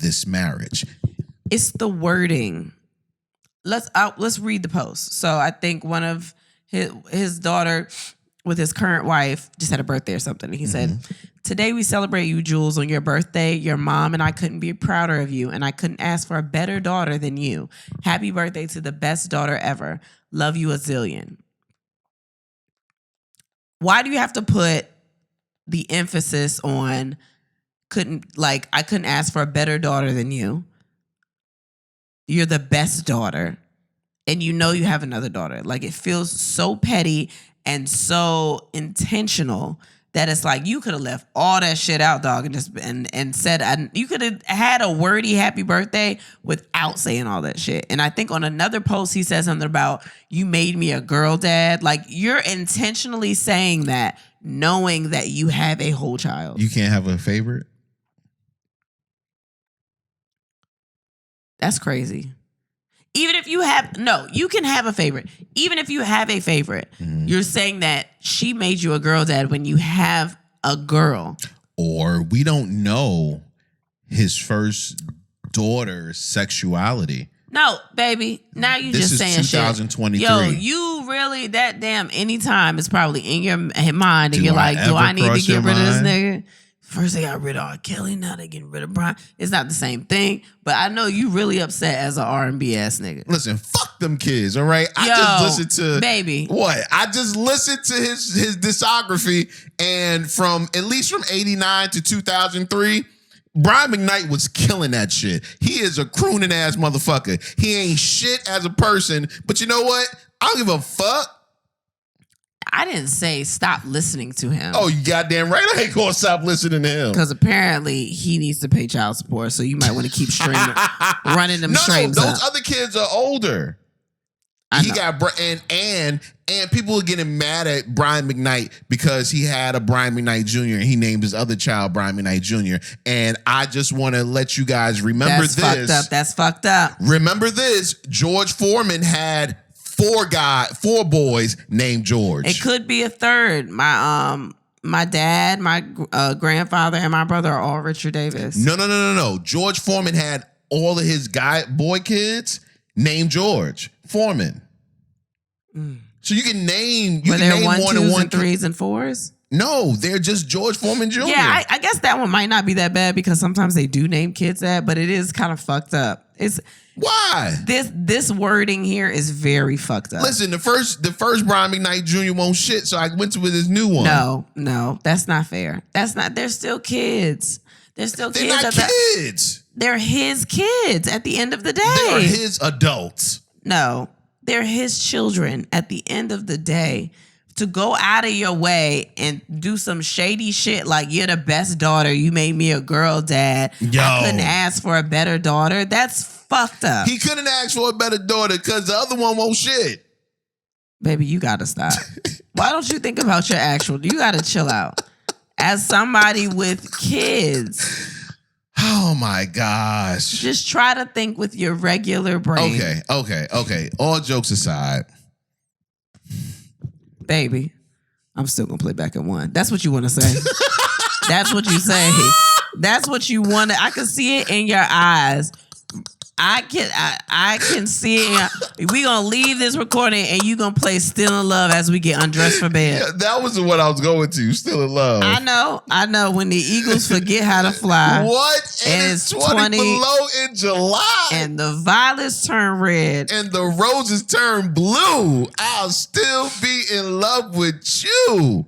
this marriage. It's the wording. Let's read the post. So I think one of his daughter with his current wife just had a birthday or something. And he said, "Today we celebrate you, Jules, on your birthday. Your mom and I couldn't be prouder of you, and I couldn't ask for a better daughter than you. Happy birthday to the best daughter ever. Love you a zillion." Why do you have to put the emphasis on I couldn't ask for a better daughter than you? You're the best daughter. And you know you have another daughter. Like, it feels so petty and so intentional that it's like you could have left all that shit out, dog, and just and said you could have had a wordy happy birthday without saying all that shit. And I think on another post he said something about you made me a girl dad. Like, you're intentionally saying that, knowing that you have a whole child. You can't have a favorite? That's crazy. Even if you have, no, you can have a favorite. Even if you have a favorite, you're saying that she made you a girl dad when you have a girl. Or we don't know his first daughter's sexuality. No, baby. Now you just saying shit. This is 2023. Yo, you really, that damn anytime is probably in your mind and you're like, do I need to get rid of this nigga? First they got rid of R. Kelly, now they getting rid of Brian. It's not the same thing, but I know you really upset as an R&B ass nigga. Listen, fuck them kids, all right? I just listened to... Baby. What? I just listened to his discography, and from at least from 89 to 2003, Brian McKnight was killing that shit. He is a crooning ass motherfucker. He ain't shit as a person, but you know what? I don't give a fuck. I didn't say stop listening to him. Oh, you goddamn right. I ain't gonna stop listening to him. Because apparently he needs to pay child support, so you might want to keep running them streams. No, those other kids are older. He got and people are getting mad at Brian McKnight because he had a Brian McKnight Jr. and he named his other child Brian McKnight Jr. And I just want to let you guys remember this. That's fucked up. Remember this. George Foreman had four boys named George. It could be a third. My dad, my grandfather, and my brother are all Richard Davis. No. George Foreman had all of his boy kids named George Foreman. So you can name Were there name 1, more 2s, than one and 3s and 4s? No, they're just George Foreman Jr. Yeah, I guess that one might not be that bad because sometimes they do name kids that, but it is kind of fucked up. Why? This wording here is very fucked up. Listen, the first Brian McKnight Jr. won't shit, so I went with his new one. No, that's not fair. They're still kids. They're still kids. They're not kids. They're his kids at the end of the day. They are his adults. No, they're his children at the end of the day. To go out of your way and do some shady shit like you're the best daughter, you made me a girl dad. Yo. I couldn't ask for a better daughter. That's fucked up. He couldn't ask for a better daughter because the other one won't shit. Baby, you gotta stop. Why don't you think about your you gotta chill out. As somebody with kids. Oh my gosh. Just try to think with your regular brain. Okay. All jokes aside. Baby, I'm still gonna play back at 1. That's what you want to say. That's what you say. That's what you want to. I can see it in your eyes. I can see it. We gonna leave this recording and you gonna play "Still in Love" as we get undressed for bed. Yeah, that was what I was going to. Still in Love. I know. When the Eagles forget how to fly. What? And it's 20 below in July. And the violets turn red. And the roses turn blue. I'll still be in love with you.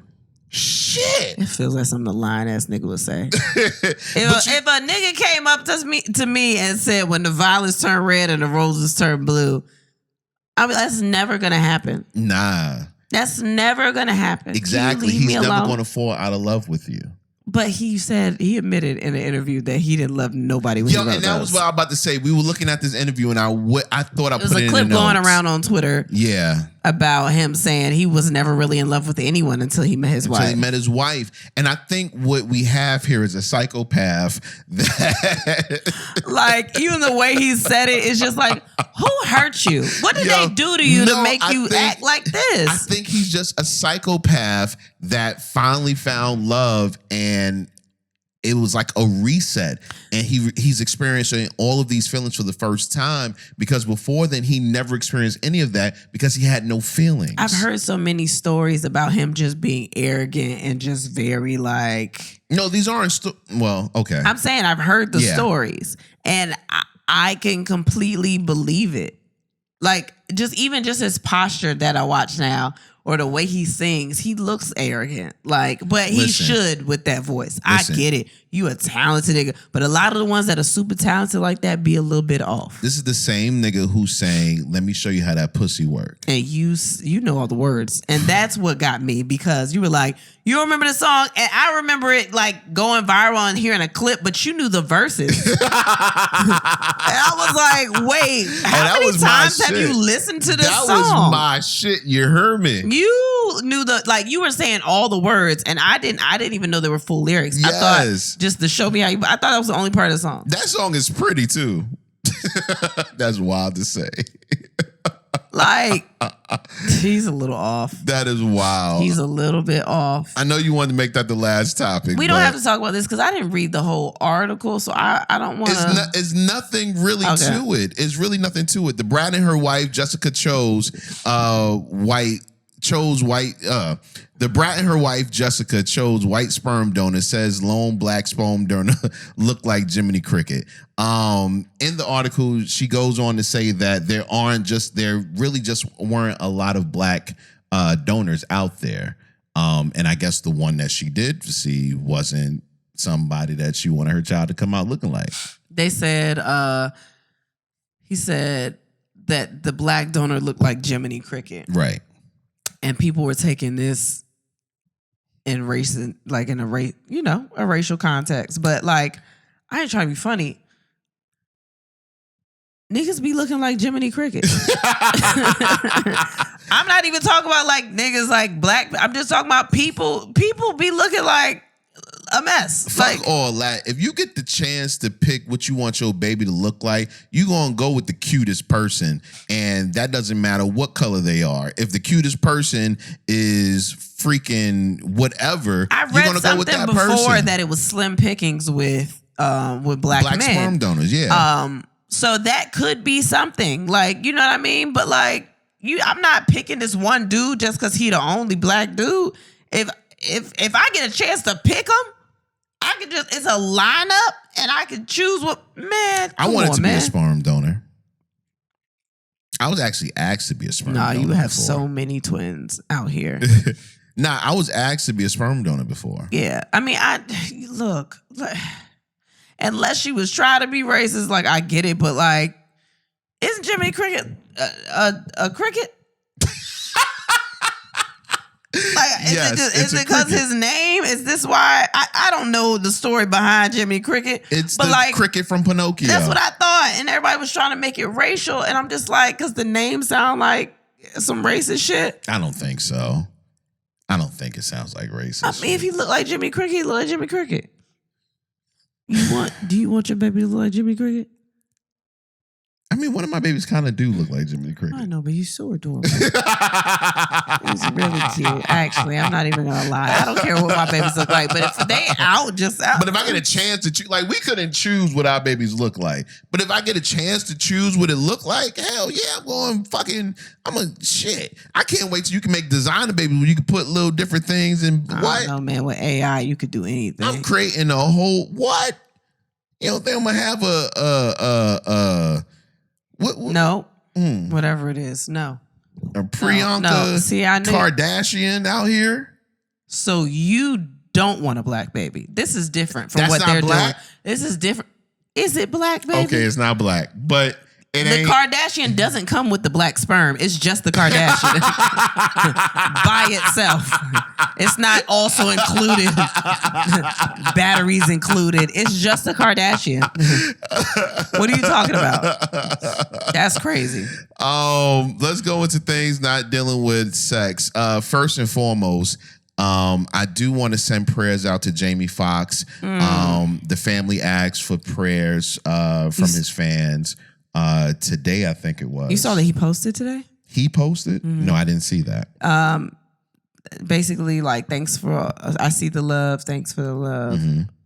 Shit. It feels like something a lying ass nigga would say. If a nigga came up to me and said, when the violets turn red and the roses turn blue, that's never gonna happen. Nah. That's never gonna happen. Exactly. He's never gonna fall out of love with you. But he admitted in an interview that he didn't love nobody when he wrote and that was what I was about to say. We were looking at this interview, and I thought I put it in the notes. There's a clip going around on Twitter. Yeah. About him saying he was never really in love with anyone until he met his wife. Until he met his wife. And I think what we have here is a psychopath that... like, even the way he said it is just like, who hurt you? What did they do to you to make you act like this? I think he's just a psychopath that finally found love, and it was like a reset, and he's experiencing all of these feelings for the first time, because before then he never experienced any of that because he had no feelings. I've heard so many stories about him just being arrogant and just very like... No, these aren't... well, okay. I'm saying I've heard the stories, and I can completely believe it. Like, just his posture that I watch now, or the way he sings, he looks arrogant. Like, but he should with that voice. I get it. You a talented nigga. But a lot of the ones that are super talented like that be a little bit off. This is the same nigga who's saying, let me show you how that pussy work. And you know all the words. And that's what got me, because you were like, you remember the song? And I remember it like going viral and hearing a clip, but you knew the verses. And I was like, wait, how many times have you listened to this song? That was my shit. You heard me. You knew you were saying all the words, and I didn't even know they were full lyrics. Yes. I thought just to show me how you, I thought that was the only part of the song. That song is pretty too. That's wild to say. Like, he's a little off. That is wild. He's a little bit off. I know you wanted to make that the last topic. We don't have to talk about this because I didn't read the whole article, so I don't want to. It's nothing really to it. It's really nothing to it. The bride and her wife, Jessica chose white. The brat and her wife Jessica chose white sperm donor. Says lone black sperm donor looked like Jiminy Cricket. In the article, she goes on to say that there really just weren't a lot of black donors out there. And I guess the one that she did see wasn't somebody that she wanted her child to come out looking like. They said he said that the black donor looked like Jiminy Cricket. Right. And people were taking this in race, like in a racial context. But like, I ain't trying to be funny. Niggas be looking like Jiminy Cricket. I'm not even talking about like niggas like black. I'm just talking about people. People be looking like a mess. Fuck all that. If you get the chance to pick what you want your baby to look like, you gonna go with the cutest person, and that doesn't matter what color they are. If the cutest person is freaking whatever, you're gonna go with that person. I read something before that it was slim pickings with black men. Sperm donors, yeah. So that could be something, like, you know what I mean? But like, I'm not picking this one dude just because he the only black dude. If I get a chance to pick him, I could it's a lineup and I could choose what, man. I wanted to be a sperm donor. I was actually asked to be a sperm donor. No, you have so many twins out here. Nah, I was asked to be a sperm donor before. Yeah. I mean, look, unless she was trying to be racist, like, I get it, but like, isn't Jiminy Cricket a cricket? Like, is it because his name? Is this why? I don't know the story behind Jiminy Cricket. It's the like, cricket from Pinocchio. That's what I thought. And everybody was trying to make it racial. And I'm just like, because the name sound like some racist shit. I don't think so. I don't think it sounds like racist. I mean, if he looked like Jiminy Cricket, he looked like Jiminy Cricket. Do you want your baby to look like Jiminy Cricket? I mean, one of my babies kind of do look like Jiminy Cricket. I know, but he's so adorable. He's really cute. Actually, I'm not even gonna lie. I don't care what my babies look like, but if they just out. But if I get a chance to choose, like, we couldn't choose what our babies look like. But if I get a chance to choose what it look like, hell yeah, shit. I can't wait till you can make designer babies where you can put little different things in. I don't know, man. With AI, you could do anything. I'm creating a whole what? You don't think I'm gonna have what? No. Whatever it is. No. A Priyanka Kardashian out here? So you don't want a black baby. This is different from what they're doing. This is different. Is it black, baby? Okay, it's not black. But It the Kardashian doesn't come with the black sperm. It's just the Kardashian by itself. It's not also included. Batteries included. It's just a Kardashian. What are you talking about? That's crazy. Let's go into things not dealing with sex. First and foremost, I do want to send prayers out to Jamie Foxx. The family asked for prayers from his fans today, I think it was. You saw that he posted today? He posted? No, I didn't see that. Basically, like, thanks for, I see the love, thanks for the love,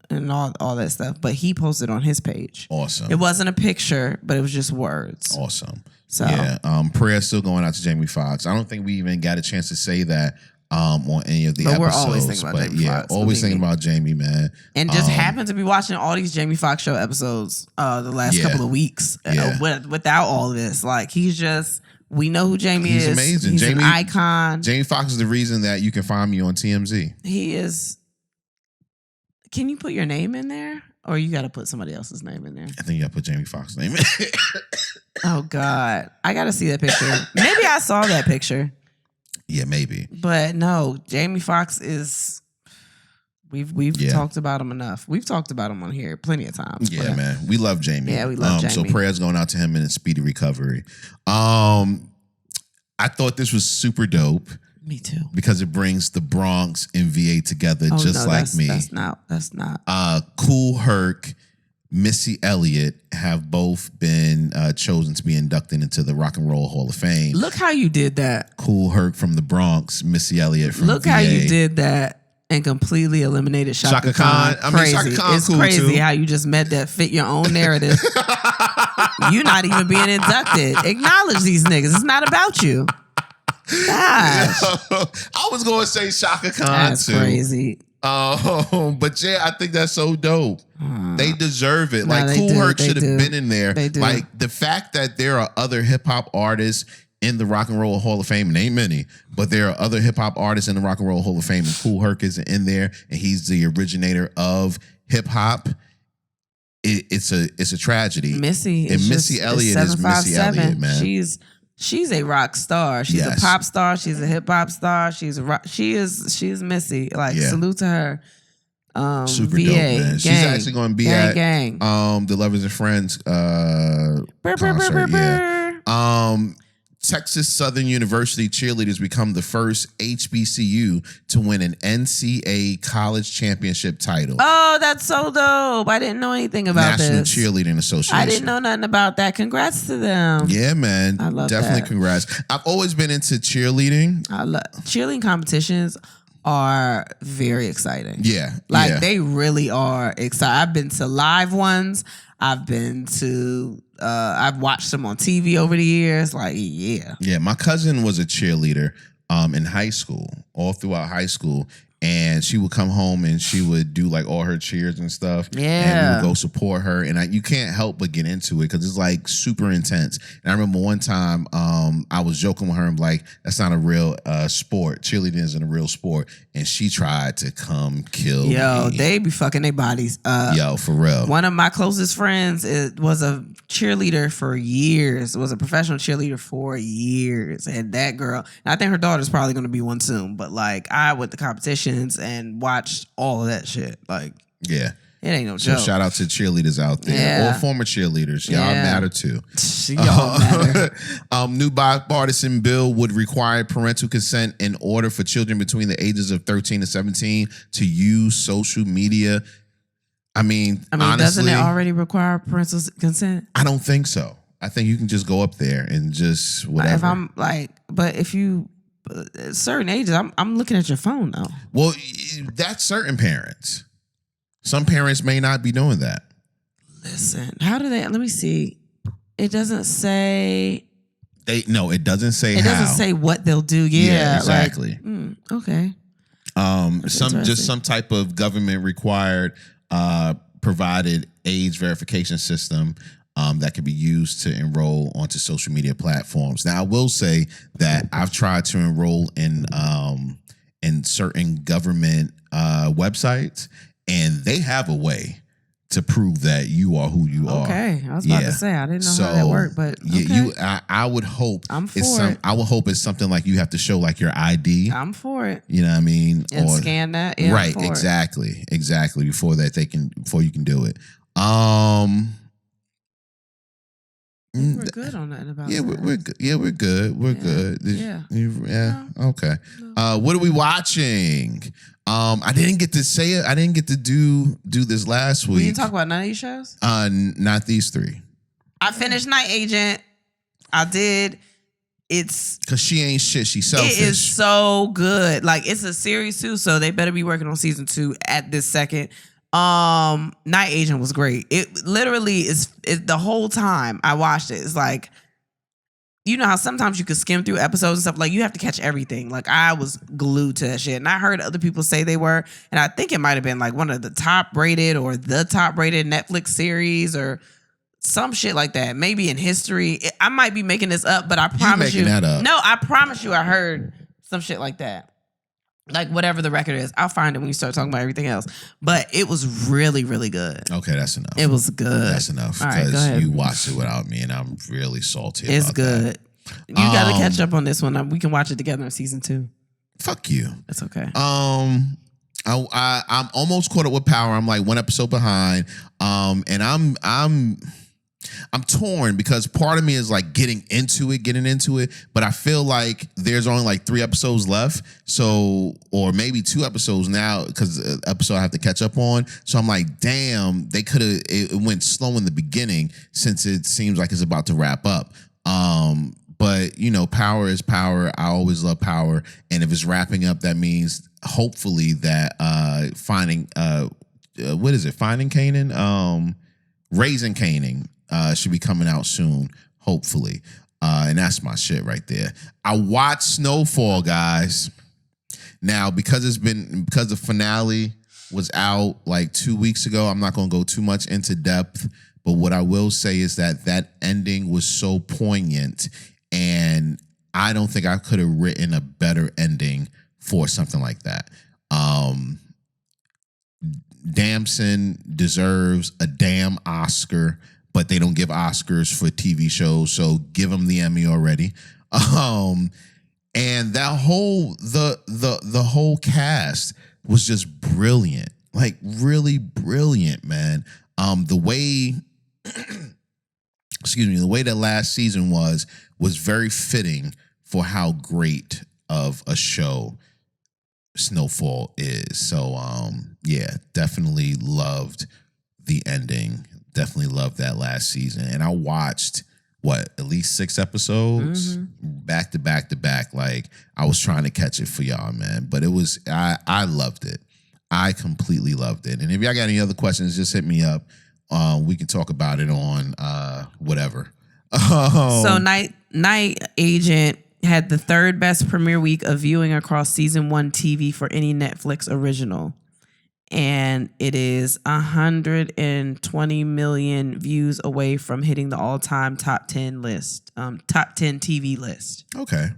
and all that stuff. But he posted on his page. Awesome. It wasn't a picture, but it was just words. Awesome. So yeah, prayers still going out to Jamie Foxx. I don't think we even got a chance to say that on any of the episodes. We're always thinking about Jamie Foxx. Always thinking about Jamie, man. And just happened to be watching all these Jamie Foxx show episodes the last couple of weeks without all of this. Like, he's just, we know who Jamie is. He's amazing. He's Jamie, an icon. Jamie Foxx is the reason that you can find me on TMZ. He is. Can you put your name in there? Or you got to put somebody else's name in there? I think you got to put Jamie Foxx's name in. Oh, God. I got to see that picture. Maybe I saw that picture. Yeah, maybe. But no, Jamie Foxx is... We've talked about him enough. We've talked about him on here plenty of times. Yeah, man. We love Jamie. Yeah, we love Jamie. So prayers going out to him in a speedy recovery. I thought this was super dope. Me too. Because it brings the Bronx and VA together like me. That's not. Kool Herc, Missy Elliott have both been chosen to be inducted into the Rock and Roll Hall of Fame. Look how you did that. Kool Herc from the Bronx, Missy Elliott from Look VA. how you did that and completely eliminated Shaka Khan. I mean, Shaka Khan it's cool crazy too. how you just met that fit your own narrative. You're not even being inducted. Acknowledge these niggas. It's not about you. Gosh. I was going to say Shaka Khan That's too. Crazy. But yeah, I think that's so dope. They deserve it. No, like, Kool Herc should have been in there. They do. Like, the fact that there are other hip hop artists in the Rock and Roll Hall of Fame, and ain't many, but there are other hip hop artists in the Rock and Roll Hall of Fame, and Kool Herc is in there, and he's the originator of hip hop. It's a tragedy. Missy Elliott is Missy Elliott, man. She's a rock star. She's a pop star. She's a hip hop star. She is Missy. Like, salute to her. Super VA, dope, man. gang, She's actually going to be at gang. the Lovers and Friends concert. Yeah. Texas Southern University cheerleaders become the first HBCU to win an NCAA college championship title. Oh, that's so dope. I didn't know anything about National this. Cheerleading Association. I didn't know nothing about that. Congrats to them. Yeah, man. I love Definitely that. Congrats. I've always been into cheerleading. I love cheerleading competitions are very exciting. Yeah. Like, they really are exciting. I've been to live ones. I've been to I've watched them on TV over the years. Like, yeah. Yeah, my cousin was a cheerleader in high school, all throughout high school. And she would come home and she would do like all her cheers and stuff. Yeah. And we would go support her. And you can't help but get into it because it's like super intense. And I remember one time I was joking with her and like, that's not a real sport. Cheerleading isn't a real sport. And she tried to come kill me. Yo, they be fucking their bodies up. Yo, for real. One of my closest friends was a cheerleader for years. Was a professional cheerleader for years. And that girl, and I think her daughter's probably going to be one soon. But like, I went to competitions and watched all of that shit. Like, yeah. It ain't no So joke. shout out to cheerleaders out there. Yeah. Or former cheerleaders. Y'all matter too. Y'all matter. New bipartisan bill would require parental consent in order for children between the ages of 13 and 17 to use social media. I mean, honestly, doesn't it already require parental consent? I don't think so. I think you can just go up there and just whatever. If I'm like, but if you at certain ages, I'm looking at your phone though. Well, that's certain parents. Some parents may not be doing that. Listen, how do they? Let me see. It doesn't say. It doesn't say. It doesn't say what they'll do. Yeah, exactly. Like, okay. Some type of government required provided age verification system that can be used to enroll onto social media platforms. Now, I will say that I've tried to enroll in certain government websites, and they have a way to prove that you are who you are. Okay, I was about to say I didn't know how that worked, but okay. I would hope I'm for it. I would hope it's something like you have to show like your ID. I'm for it. You know what I mean? And scan that. Yeah, right, exactly. Before you can do it. We're good on that. About we're good. Yeah, we're good. We're good. Yeah. Okay. What are we watching? I didn't get to say it. I didn't get to do this last week. We didn't talk about none of these shows? Not these three. I finished Night Agent. I did. It's because she ain't shit. She's selfish. It is so good. Like, it's a series too, so they better be working on season 2 at this second. Night Agent was great. It literally is the whole time I watched it. It's like, you know how sometimes you could skim through episodes and stuff, like you have to catch everything. Like, I was glued to that shit. And I heard other people say they were, and I think it might have been like one of the top rated or the top rated Netflix series or some shit like that. Maybe in history. I might be making this up, but I promise you. That up. No, I promise you I heard some shit like that. Like, whatever the record is, I'll find it when you start talking about everything else. But it was really, really good. Okay, that's enough. It was good. That's enough. All right, because you watched it without me, and I'm really salty it's about good. that. You got to catch up on this one. We can watch it together in season 2. Fuck you. That's okay. I'm almost caught up with Power. I'm like one episode behind. And I'm torn because part of me is like getting into it, but I feel like there's only like 3 episodes left. So, or maybe 2 episodes now because the episode I have to catch up on. So I'm like, damn, it went slow in the beginning since it seems like it's about to wrap up. But you know, Power is Power. I always love Power. And if it's wrapping up, that means hopefully that Finding Canaan? Raising Canaan should be coming out soon, hopefully. And that's my shit right there. I watched Snowfall, guys. Now, because the finale was out like 2 weeks ago, I'm not going to go too much into depth. But what I will say is that ending was so poignant, and I don't think I could have written a better ending for something like that. Damson deserves a damn Oscar, but they don't give Oscars for TV shows, so give him the Emmy already. And that whole the whole cast was just brilliant, like really brilliant, man. The way the way that last season was very fitting for how great of a show Snowfall is. So yeah, definitely loved the ending. Definitely loved that last season. And I watched at least 6 episodes back to back to back. Like, I was trying to catch it for y'all, man. But it was I loved it. I completely loved it. And if y'all got any other questions, just hit me up. We can talk about it on whatever. So Night Agent had the 3rd best premiere week of viewing across season 1 TV for any Netflix original. And it is 120 million views away from hitting the all-time top 10 top 10 TV list. Okay.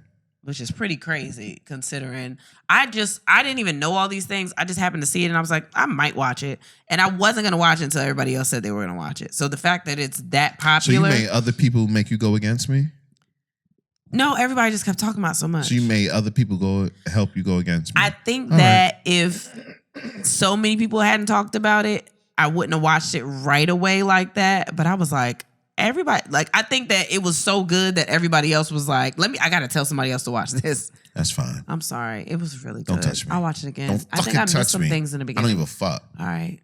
Which is pretty crazy considering I didn't even know all these things. I just happened to see it and I was like, I might watch it. And I wasn't going to watch it until everybody else said they were going to watch it. So the fact that it's that popular. So you made other people make you go against me? No, everybody just kept talking about so much. So you made other people help you go against me? I think that if so many people hadn't talked about it, I wouldn't have watched it right away like that. But I was like, everybody, like, I think that it was so good that everybody else was like, I got to tell somebody else to watch this. That's fine. I'm sorry. It was really good. Don't touch me. I'll watch it again. Don't I think I missed some things in the beginning. I don't give a fuck. All right.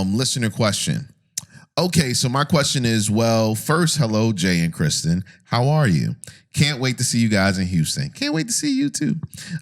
Listener question. Okay, so my question is, well, first, hello, Jay and Kristen. How are you? Can't wait to see you guys in Houston. Can't wait to see you too.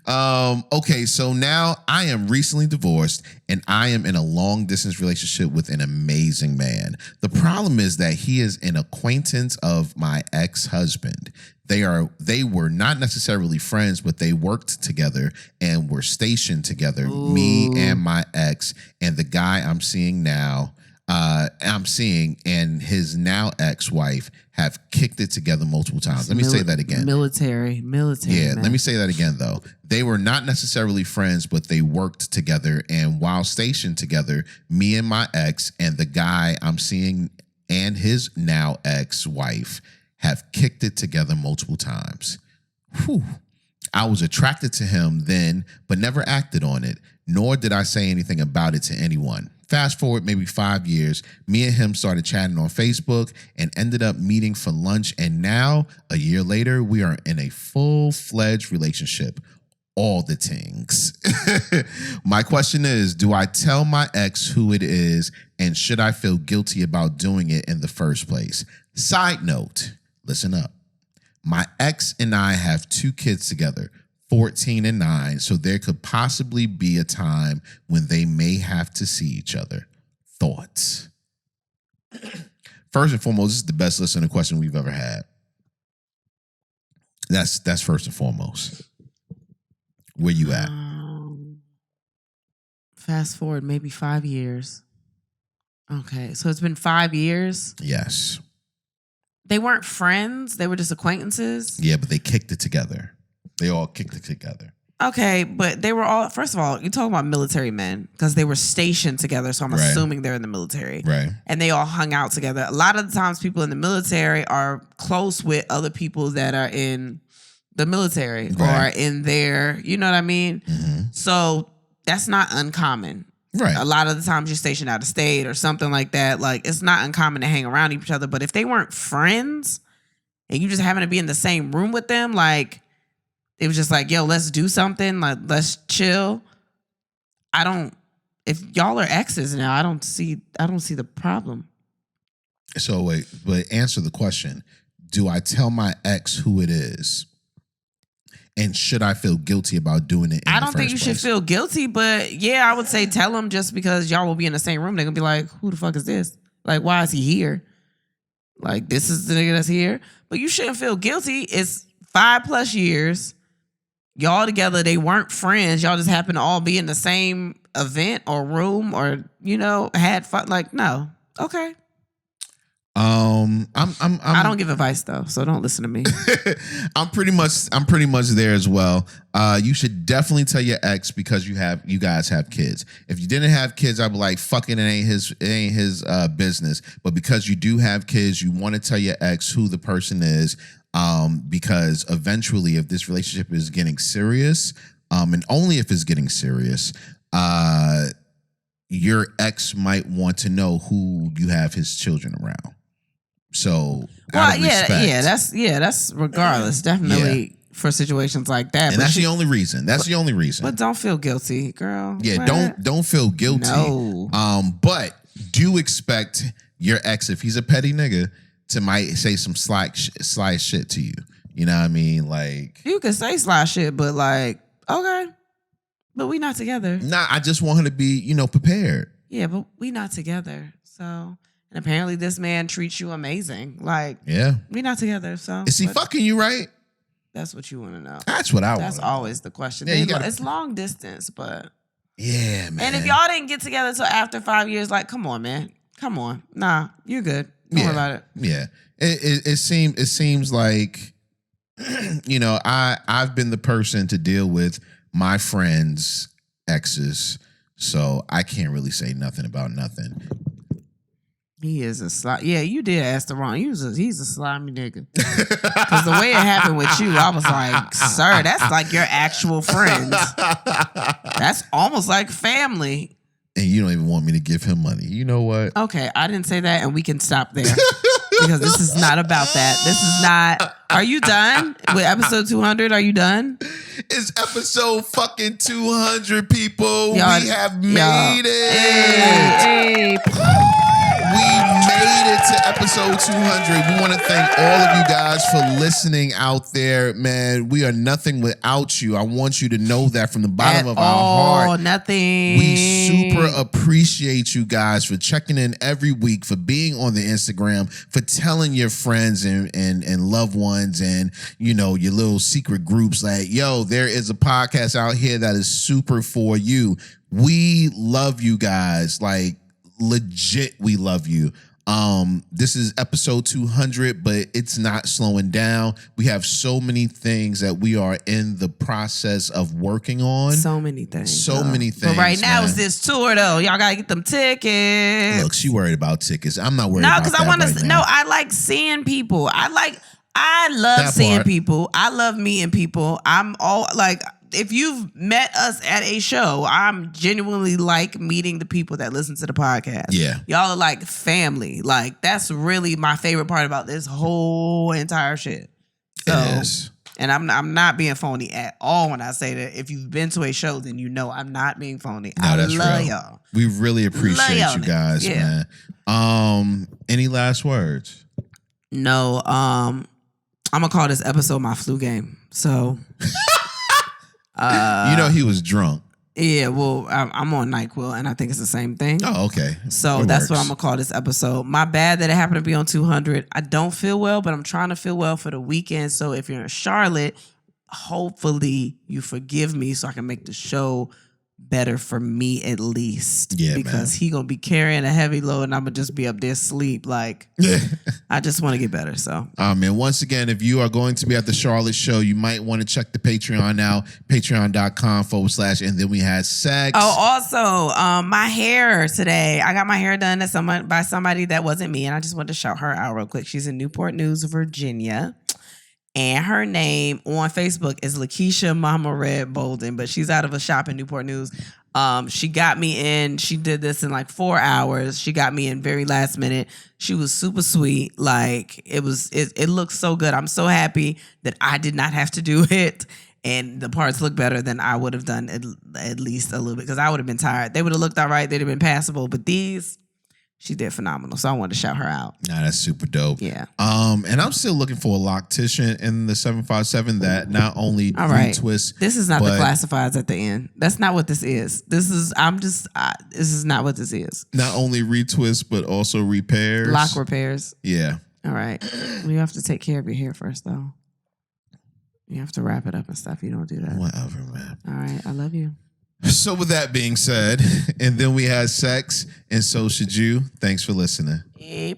Okay, so now I am recently divorced and I am in a long distance relationship with an amazing man. The problem is that he is an acquaintance of my ex-husband. They were not necessarily friends, but they worked together and were stationed together, me and my ex, and the guy I'm seeing now. I'm seeing, and his now ex-wife have kicked it together multiple times. Let me say that again. Military. Yeah, Man. let me say that again, though. They were not necessarily friends, but they worked together. And while stationed together, me and my ex and the guy I'm seeing and his now ex-wife have kicked it together multiple times. Whew. I was attracted to him then, but never acted on it, nor did I say anything about it to anyone. Fast forward maybe 5 years, me and him started chatting on Facebook and ended up meeting for lunch. And now, a year later, we are in a full-fledged relationship. All the things. My question is, do I tell my ex who it is, and should I feel guilty about doing it in the first place? Side note, listen up. My ex and I have 2 kids together, 14 and 9, so there could possibly be a time when they may have to see each other. Thoughts? First and foremost, this is the best listener question we've ever had. That's first and foremost. Where you at? Fast forward maybe 5 years. Okay, so it's been 5 years. Yes. They weren't friends. They were just acquaintances. Yeah, but they kicked it together. They all kicked it together. Okay, but they were all, first of all, you're talking about military men because they were stationed together. So I'm assuming they're in the military. Right. And they all hung out together. A lot of the times people in the military are close with other people that are in the military or in their, you know what I mean? Mm-hmm. So that's not uncommon. Right. A lot of the times you're stationed out of state or something like that. Like, it's not uncommon to hang around each other. But if they weren't friends and you just happen to be in the same room with them, like, it was just like, yo, let's do something. Like, let's chill. If y'all are exes now, I don't see the problem. So wait, but answer the question. Do I tell my ex who it is? And should I feel guilty about doing it? I don't think you should feel guilty, but yeah, I would say tell them, just because y'all will be in the same room. They're gonna be like, who the fuck is this? Like, why is he here? Like, this is the nigga that's here. But you shouldn't feel guilty. It's 5+ years. Y'all together, they weren't friends. Y'all just happened to all be in the same event or room or, had fun. Like, no. Okay. I don't give advice though, so don't listen to me. I'm pretty much there as well. You should definitely tell your ex because you guys have kids. If you didn't have kids, I'd be like, fuck it, it ain't his business. But because you do have kids, you want to tell your ex who the person is. Because eventually, if this relationship is getting serious, and only if it's getting serious, your ex might want to know who you have his children around. So, that's regardless, definitely for situations like that. And that's the only reason. But don't feel guilty, girl. Yeah, don't feel guilty. No. But do expect your ex, if he's a petty nigga, to might say some sly shit to you. You know what I mean? Like, you can say sly shit, but like, okay, but we not together. Nah, I just want her to be, prepared. Yeah, but we not together. So, and apparently this man treats you amazing. Like, yeah, we not together. So, is he fucking you right? That's what you want to know. That's what I want. That's always the question. Yeah, it's long distance, but yeah, man. And if y'all didn't get together until after 5 years, like, come on, man, come on. Nah, you're good. Don't worry about it. Yeah, it seems like, I've been the person to deal with my friends' exes, so I can't really say nothing about nothing. He is a slimy. Yeah, you did ask the wrong. He's a slimy nigga. Because the way it happened with you, I was like, sir, that's like your actual friends. That's almost like family. And you don't even want me to give him money. You know what? Okay, I didn't say that, and we can stop there. Because this is not about that. This is not. Are you done with episode 200? Are you done? It's episode fucking 200, people. We have made it. Hey. We made it to episode 200. We want to thank all of you guys for listening out there, man. We are nothing without you. I want you to know that from the bottom of our heart. Nothing. We super appreciate you guys for checking in every week, for being on the Instagram, for telling your friends and loved ones and, your little secret groups like, yo, there is a podcast out here that is super for you. We love you guys. Like, legit, we love you. This is episode 200, but it's not slowing down. We have so many things that we are in the process of working on. So many things. But right now it's this tour though. Y'all gotta get them tickets. Look, she worried about tickets. I'm not worried about that. No, because I want to. No, I like seeing people. I love seeing people. I love meeting people. I'm all like, if you've met us at a show, I'm genuinely like meeting the people that listen to the podcast. Yeah. Y'all are like family. Like, that's really my favorite part about this whole entire shit. So, it is. And I'm not being phony at all when I say that. If you've been to a show, then you know I'm not being phony. No, that's love real. Y'all. We really appreciate you guys, man. Any last words? No. I'm gonna call this episode my flu game. So he was drunk. Yeah, well, I'm on NyQuil, and I think it's the same thing. Oh, okay. So that's what I'm going to call this episode. My bad that it happened to be on 200. I don't feel well, but I'm trying to feel well for the weekend. So if you're in Charlotte, hopefully you forgive me so I can make the show better for me at least. Yeah, because he going to be carrying a heavy load, and I'm going to just be up there asleep. Like, I just want to get better, so. And once again, if you are going to be at the Charlotte show, you might want to check the Patreon out, patreon.com/ and then we had sex. Oh, also, my hair today. I got my hair done by somebody that wasn't me, and I just wanted to shout her out real quick. She's in Newport News, Virginia. And her name on Facebook is Lakeisha Mama Red Bolden, but she's out of a shop in Newport News. She got me in. She did this in like 4 hours. She got me in very last minute. She was super sweet. Like it looked so good. I'm so happy that I did not have to do it. And the parts look better than I would have done at least a little bit, because I would have been tired. They would have looked all right. They'd have been passable. But these, she did phenomenal. So I wanted to shout her out. Nah, that's super dope. Yeah. And I'm still looking for a loctician in the 757 that not only retwists. This is not the classifieds at the end. That's not what this is. This is not what this is. Not only retwists, but also repairs. Lock repairs. Yeah. All right. You have to take care of your hair first, though. You have to wrap it up and stuff. You don't do that. Whatever, man. All right. I love you. So with that being said, and then we had sex, and so should you. Thanks for listening. Hey,